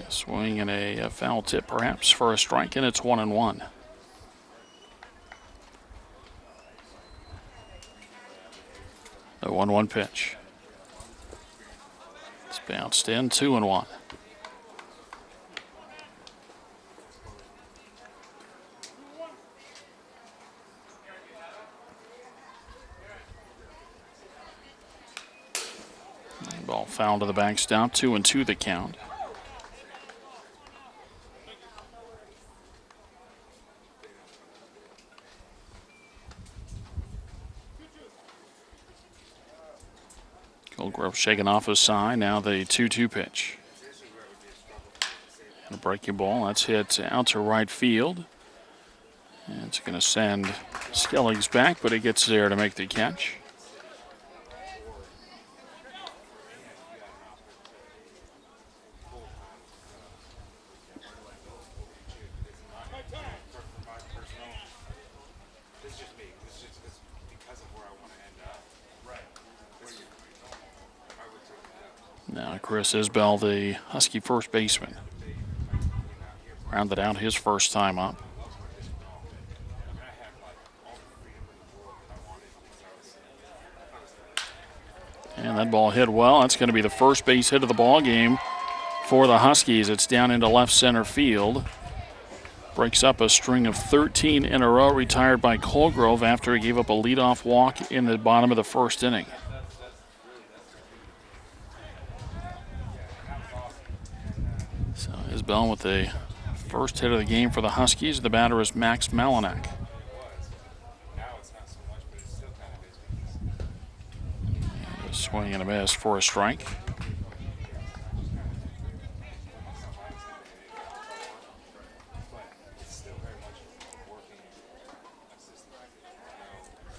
Swing and a foul tip perhaps for a strike, and it's 1-1. The 1-1 pitch. It's bounced in, 2-1. Ball foul to the backstop, 2-2 the count. Goldgrove shaking off his sign. Now the 2-2 pitch. And a breaking ball. That's hit out to right field. And it's going to send Skellings back, but he gets there to make the catch. Now Chris Isbell, the Husky first baseman, rounded out his first time up. And that ball hit well. That's going to be the first base hit of the ball game for the Huskies. It's down into left center field. Breaks up a string of 13 in a row retired by Colgrove after he gave up a leadoff walk in the bottom of the first inning. So Isbell with the first hit of the game for the Huskies. The batter is Max Malinak. And a swing and a miss for a strike.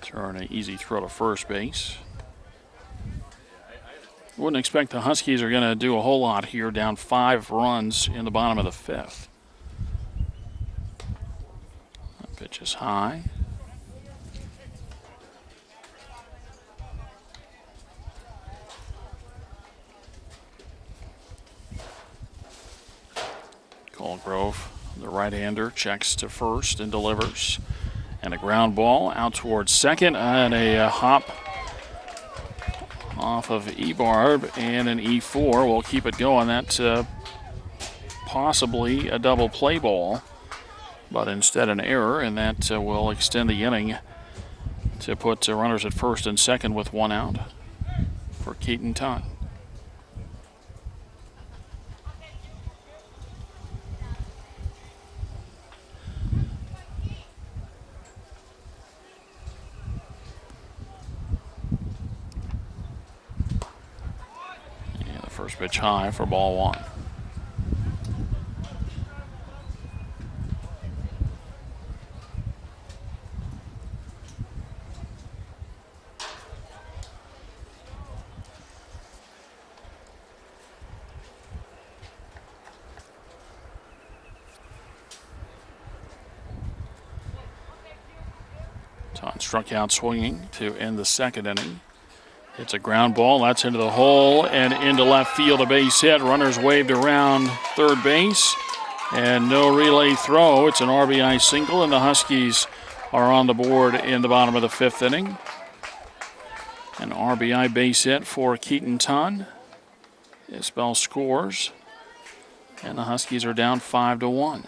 Throwing an easy throw to first base. Wouldn't expect the Huskies are going to do a whole lot here, down 5 runs in the bottom of the 5th. That pitch is high. Colgrove, the right-hander, checks to first and delivers. And a ground ball out towards second, and a hop off of E-Barb, and an E4 will keep it going. That's possibly a double play ball, but instead an error, and that will extend the inning to put runners at first and second with 1 out for Keaton Tunn. First pitch high for ball 1. Ton struck out swinging to end the second inning. It's a ground ball. That's into the hole and into left field. A base hit. Runners waved around third base. And no relay throw. It's an RBI single, and the Huskies are on the board in the bottom of the 5th inning. An RBI base hit for Keaton Tunn. Isbell scores. And the Huskies are down 5-1.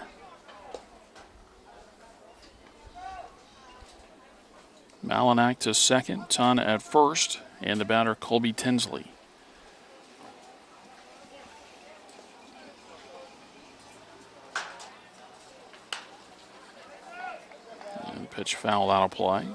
Malinak to second. Tunn at first. And the batter, Colby Tinsley. And pitch fouled out of play.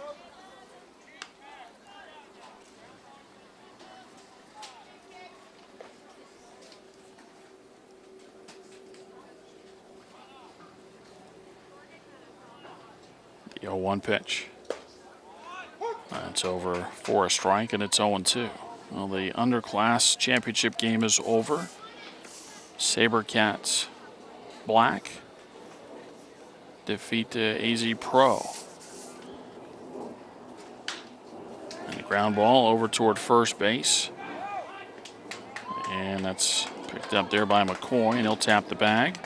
The 0-1 pitch. That's over for a strike, and it's 0-2. Well, the Underclass championship game is over. Sabercats Black defeat the AZ Pro. And the ground ball over toward first base. And that's picked up there by McCoy, and he'll tap the bag.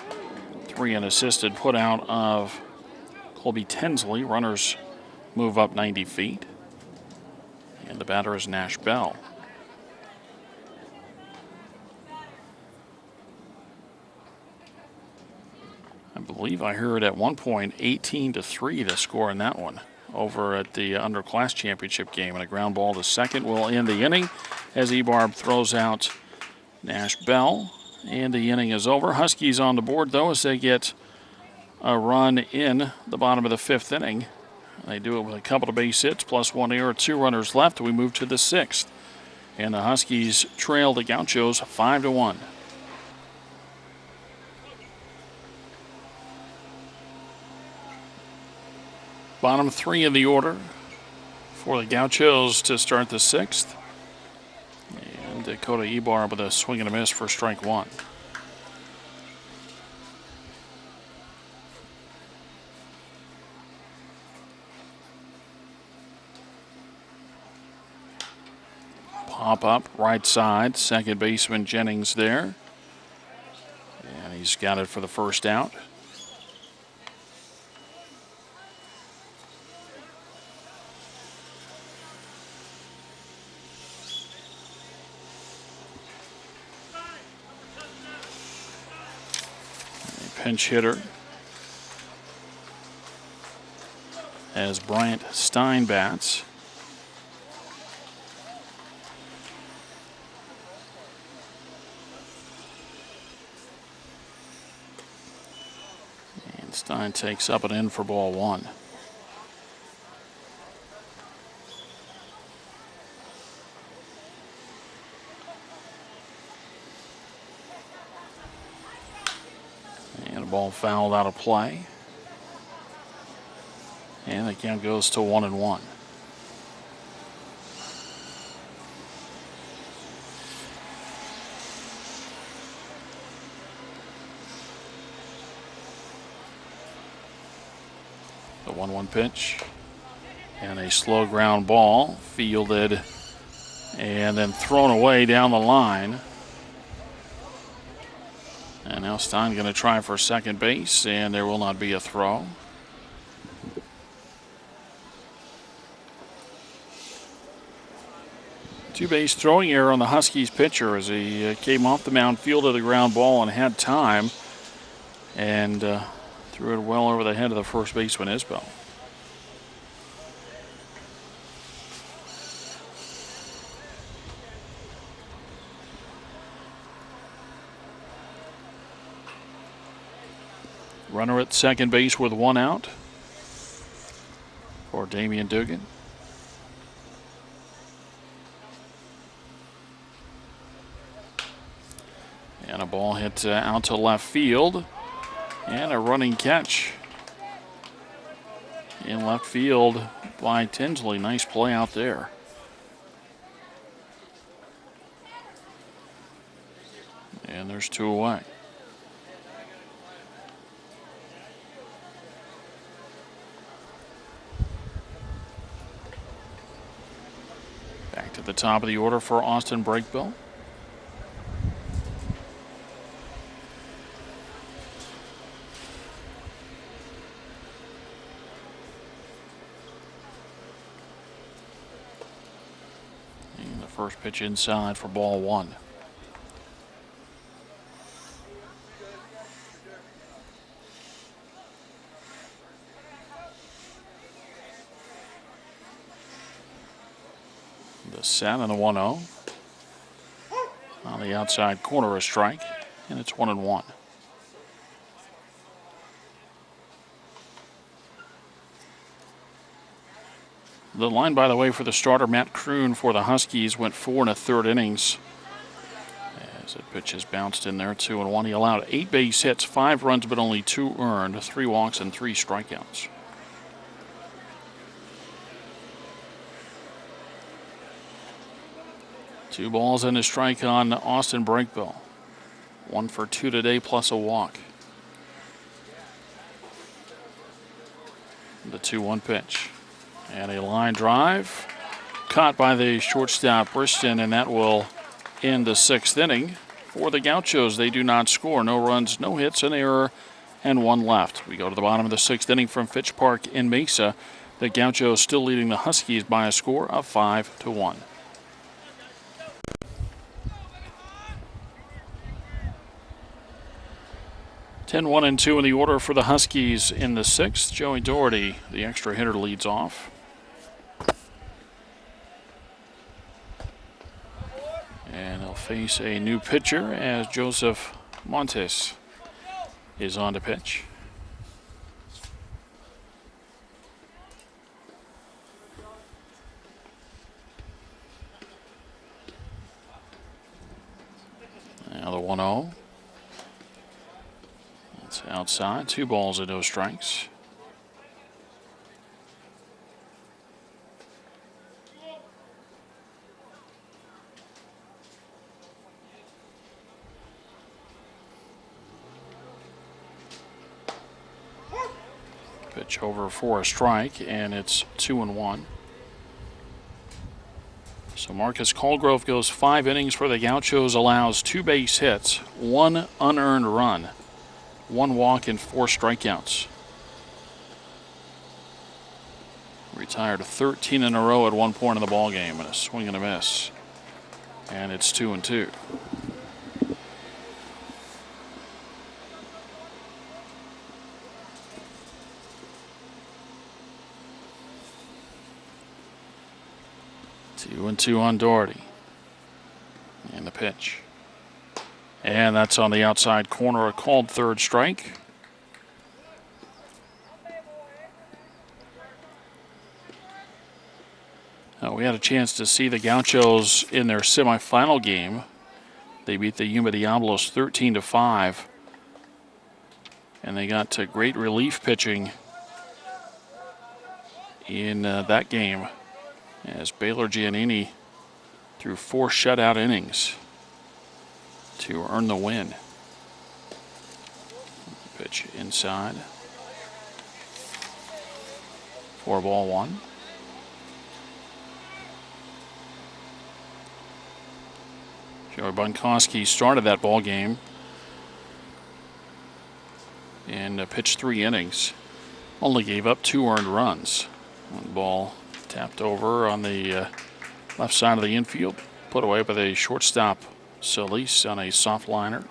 3 unassisted put out of Colby Tinsley. Runners move up 90 feet. And the batter is Nash Bell. I believe I heard at one point 18-3 the score in that one over at the Underclass championship game. And a ground ball to second will end the inning as E-Barb throws out Nash Bell. And the inning is over. Huskies on the board, though, as they get a run in the bottom of the 5th inning. They do it with a couple of base hits plus 1 error, 2 runners left. We move to the 6th. And the Huskies trail the Gauchos 5-1. Bottom 3 of the order for the Gauchos to start the 6th. And Dakota E-Barb with a swing and a miss for strike 1. Hop up, right side. Second baseman Jennings there. And he's got it for the first out. A pinch hitter as Bryant Stein bats. And Stein takes up and in for ball one. And a ball fouled out of play. And the count goes to 1-1. The 1-1 pitch. And a slow ground ball fielded and then thrown away down the line. And now Stein going to try for second base, and there will not be a throw. Two-base throwing error on the Huskies pitcher as he came off the mound, fielded the ground ball, and had time, and threw it well over the head of the first baseman, Isbell. Runner at second base with one out for Damian Dugan. And a ball hit out to left field. And a running catch in left field by Tinsley. Nice play out there. And there's two away. Back to the top of the order for Austin Brakebill. And the first pitch inside for ball one. The set and the 1-0. On the outside corner, a strike, and it's 1-1. The line, by the way, for the starter, Matt Kroon, for the Huskies, went 4 1/3 innings. As the pitch has bounced in there, 2-1. He allowed 8 base hits, 5 runs, but only 2 earned, 3 walks, and 3 strikeouts. Two balls and a strike on Austin Brakebill. 1 for 2 today, plus a walk. The 2-1 pitch. And a line drive. Caught by the shortstop, Briston, and that will end the 6th inning. For the Gauchos, they do not score. No runs, no hits, an error, and 1 left. We go to the bottom of the 6th inning from Fitch Park in Mesa. The Gauchos still leading the Huskies by a score of 5-1. 10-1-2 in the order for the Huskies in the 6th. Joey Doherty, the extra hitter, leads off. And he'll face a new pitcher as Joseph Montes is on to pitch. Now the 1-0. It's outside. 2 balls and no strikes. Pitch over for a strike, and it's 2-1. So Marcus Colgrove goes 5 innings for the Gauchos, allows 2 base hits, 1 unearned run, 1 walk, and 4 strikeouts. Retired 13 in a row at one point in the ballgame, and a swing and a miss. And it's 2-2. Two and two on Doherty. And the pitch. And that's on the outside corner, a called third strike. We had a chance to see the Gauchos in their semifinal game. They beat the Yuma Diablos 13-5. And they got to great relief pitching in that game as Baylor Giannini threw 4 shutout innings to earn the win. Pitch inside. 4-1. Joey Bunkowski started that ball game and pitched 3 innings. Only gave up 2 earned runs. One ball tapped over on the left side of the infield, put away by the shortstop Solis on a soft liner.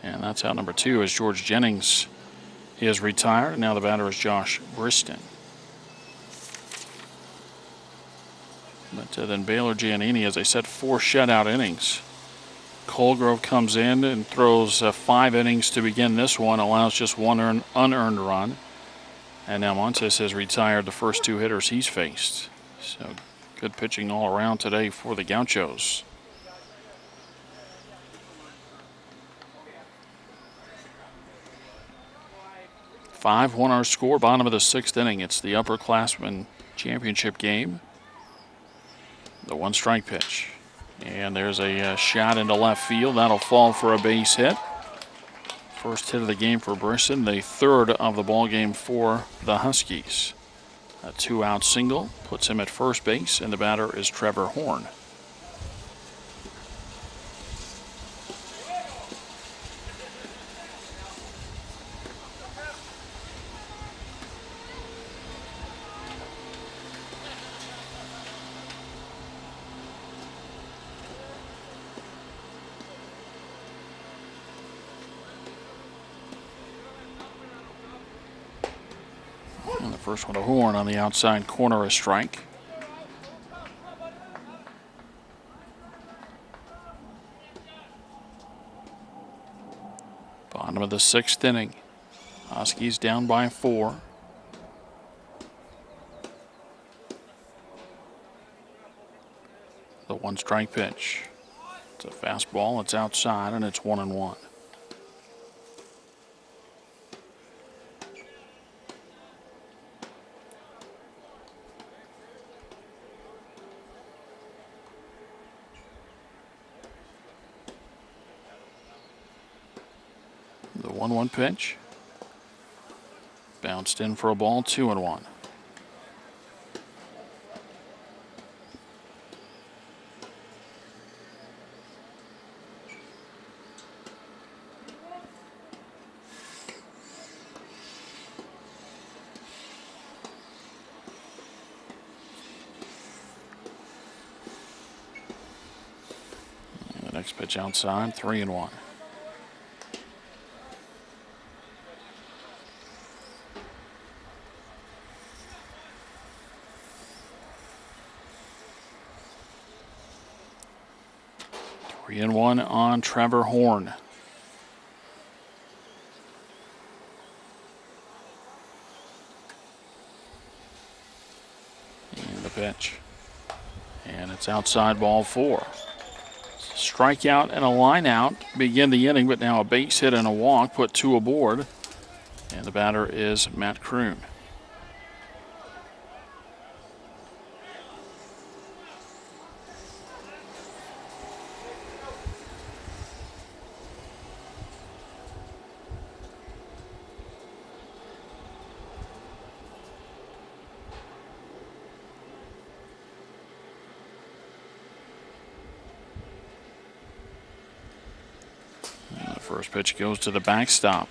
And that's out number 2 as George Jennings is retired. And now the batter is Josh Briston. But then Baylor Giannini, as I said, 4 shutout innings. Colgrove comes in and throws 5 innings to begin this one, allows just 1 unearned run. And now Montes has retired the first 2 hitters he's faced. So good pitching all around today for the Gauchos. 5-1 our score, bottom of the 6th inning. It's the Upperclassmen championship game. The 1-strike pitch. And there's a shot into left field. That'll fall for a base hit. First hit of the game for Brisson, the 3rd of the ball game for the Huskies. A 2-out single puts him at first base, and the batter is Trevor Horn. First one to Horn on the outside corner, a strike. Bottom of the 6th inning. Huskies down by 4. The 1-strike pitch. It's a fastball, it's outside, and it's 1-1. The 1-1 pitch. Bounced in for a ball, 2-1. The next pitch outside, 3-1. Three and one on Trevor Horn. And the pitch. And it's outside, ball 4. Strikeout and a line out begin the inning, but now a base hit and a walk put 2 aboard. And the batter is Matt Kroon. First pitch goes to the backstop.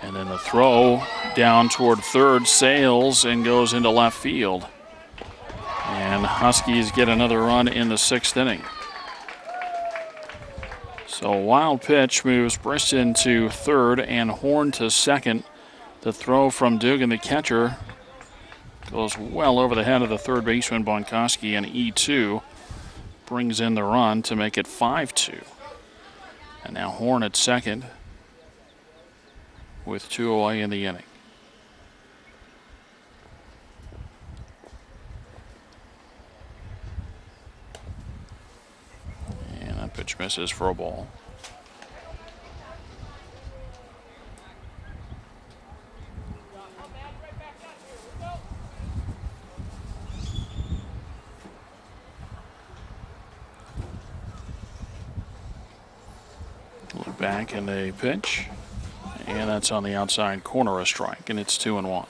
And then the throw down toward third sails and goes into left field. And Huskies get another run in the sixth inning. So a wild pitch moves Briston to third and Horn to second. The throw from Dugan, the catcher, goes well over the head of the third baseman Bonkoski, and E2 brings in the run to make it 5-2. And now Horn at second with 2 away in the inning. And that pitch misses for a ball. Look back and a pitch. And that's on the outside corner, a strike, and it's 2-1.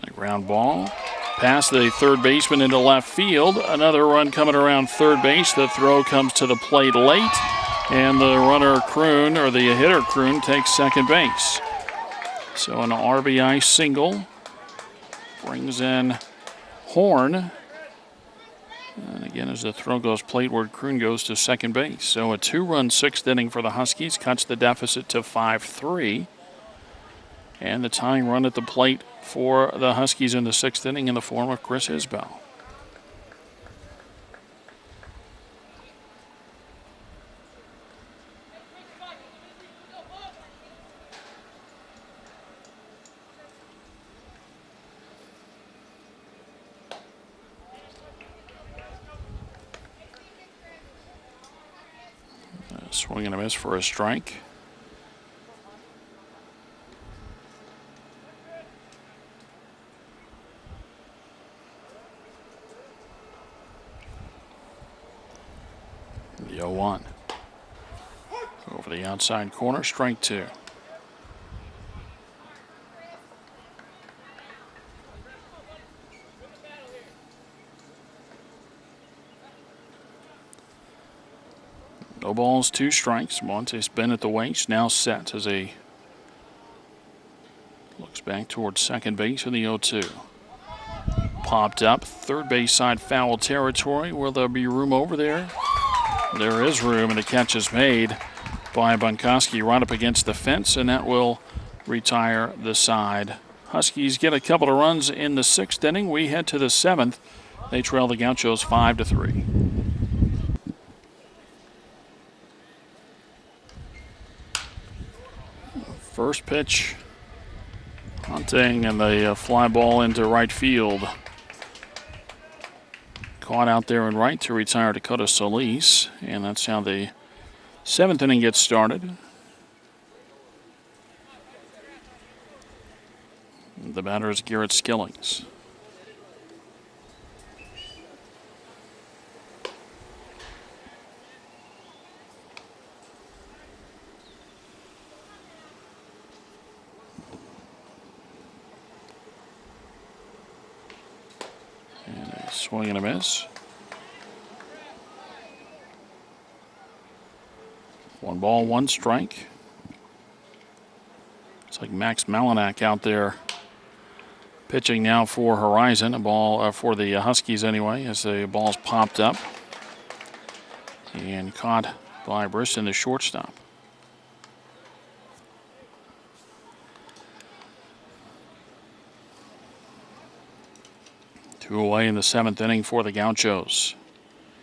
A ground ball past the third baseman into left field. Another run coming around third base. The throw comes to the plate late. And the runner Kroon, or the hitter Kroon, takes second base. So an RBI single brings in Horn. And again, as the throw goes plateward, Kroon goes to second base. So a 2-run sixth inning for the Huskies cuts the deficit to 5-3. And the tying run at the plate for the Huskies in the sixth inning in the form of Chris Isbell. Swing and a miss for a strike. The 0-1. Over the outside corner, strike 2. No balls, 2 strikes. Montes been at the waist, now set as he looks back towards second base in the 0-2. Popped up, third base side foul territory. Will there be room over there? There is room, and the catch is made by Bonkoski right up against the fence, and that will retire the side. Huskies get a couple of runs in the sixth inning. We head to the seventh. They trail the Gauchos 5-3. First pitch, hunting, and the fly ball into right field. Caught out there in right to retire Dakota Solis, and that's how the seventh inning gets started. The batter is Garrett Skillings. Swing and a miss. 1 ball, 1 strike. It's like Max Malinak out there pitching now for Horizon. A ball for the Huskies anyway, as the ball's popped up and caught by Briston, the shortstop. Two away in the seventh inning for the Gauchos.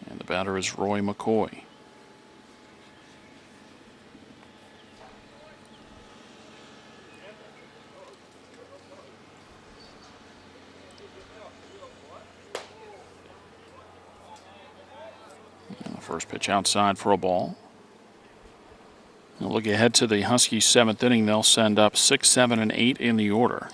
And the batter is Roy McCoy. And the first pitch outside for a ball. Now look ahead to the Huskies' seventh inning. They'll send up 6, 7, and 8 in the order.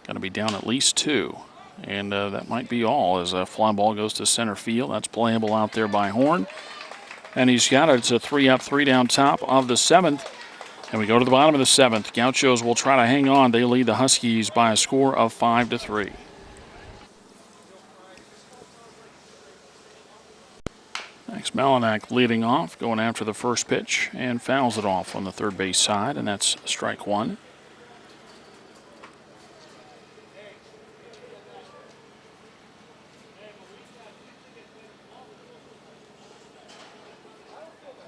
Going to be down at least 2. And that might be all as a fly ball goes to center field. That's playable out there by Horn. And he's got it. It's a 3 up, 3 down top of the 7th. And we go to the bottom of the 7th. Gauchos will try to hang on. They lead the Huskies by a score of 5-3. Max Malinak leading off, going after the first pitch, and fouls it off on the third base side, and that's strike one.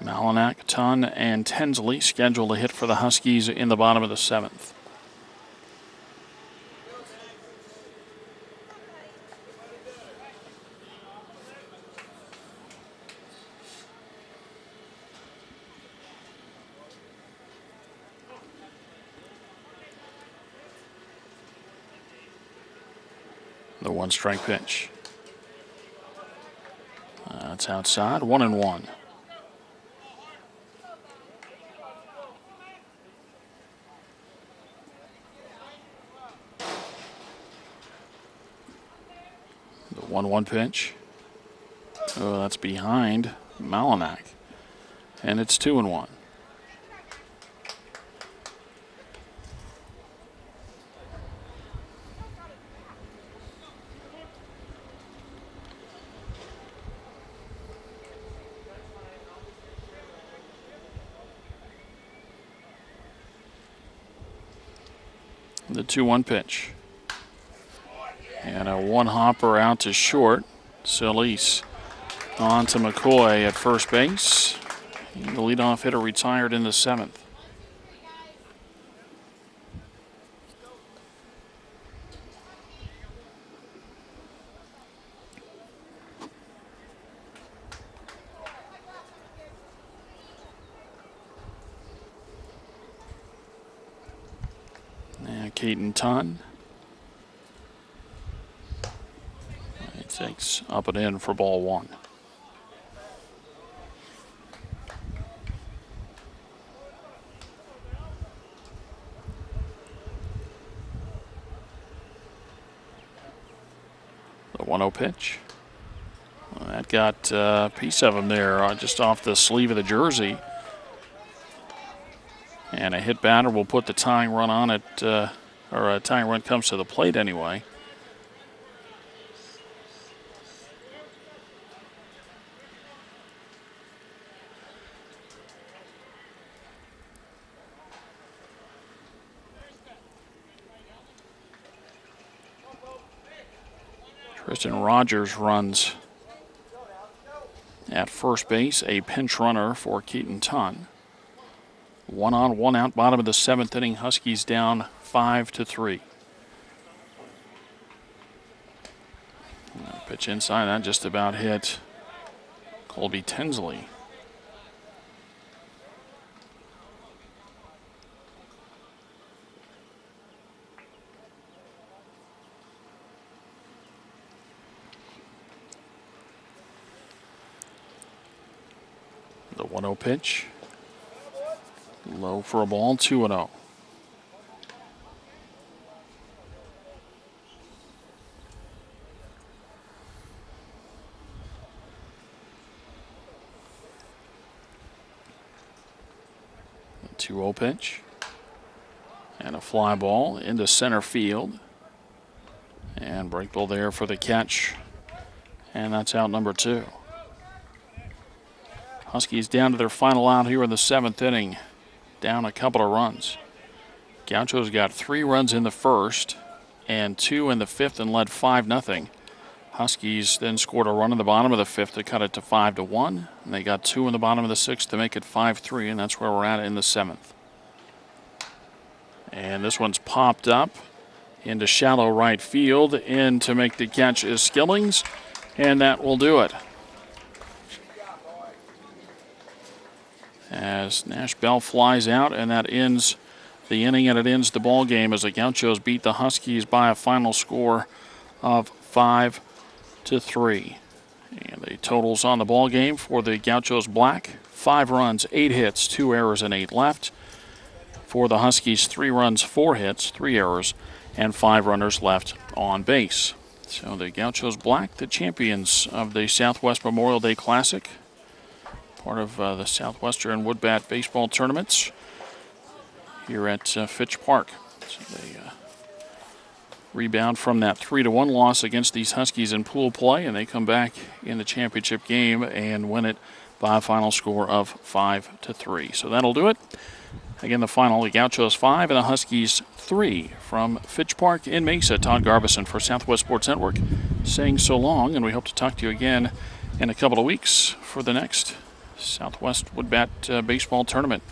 Malinak, Tunn, and Tinsley scheduled to hit for the Huskies in the bottom of the 7th. The 1-strike pitch. That's outside, 1-1. The 1-1 pitch. Oh, that's behind Malinak. And it's 2-1. The 2-1 pitch. And a one-hopper out to short. Solis on to McCoy at first base. The leadoff hitter retired in the 7th. And Keaton Tunn. He takes up and in for ball 1. The 1-0 pitch. Well, that got a piece of him there just off the sleeve of the jersey. And a hit batter will put the tying run on it, or a tying run comes to the plate anyway. Tristan Rogers runs at first base, a pinch runner for Keaton Tunn. 1 on, 1 out, bottom of the 7th inning. Huskies down 5-3. Pitch inside, that just about hit Colby Tinsley. The 1-0 pitch. Low for a ball, 2-0. The 2-0 pitch. And a fly ball into center field. And break ball there for the catch. And that's out number 2. Huskies down to their final out here in the 7th inning. Down a couple of runs. Gauchos got 3 runs in the first and 2 in the 5th and led 5-0. Huskies then scored a run in the bottom of the 5th to cut it to 5-1. And they got 2 in the bottom of the 6th to make it 5-3, and that's where we're at in the 7th. And this one's popped up into shallow right field. In to make the catch is Skillings, and that will do it. As Nash Bell flies out, and that ends the inning, and it ends the ball game as the Gauchos beat the Huskies by a final score of 5-3. And the totals on the ball game for the Gauchos Black: 5 runs, 8 hits, 2 errors, and 8 left. For the Huskies, 3 runs, 4 hits, 3 errors, and 5 runners left on base. So the Gauchos Black, the champions of the Southwest Memorial Day Classic, part of the Southwestern Woodbat baseball tournaments here at Fitch Park. So they rebound from that 3-1 loss against these Huskies in pool play, and they come back in the championship game and win it by a final score of 5-3. So that'll do it. Again, the final, the Gauchos 5 and the Huskies 3 from Fitch Park in Mesa. Todd Garbison for Southwest Sports Network saying so long, and we hope to talk to you again in a couple of weeks for the next Southwest Woodbat baseball tournament.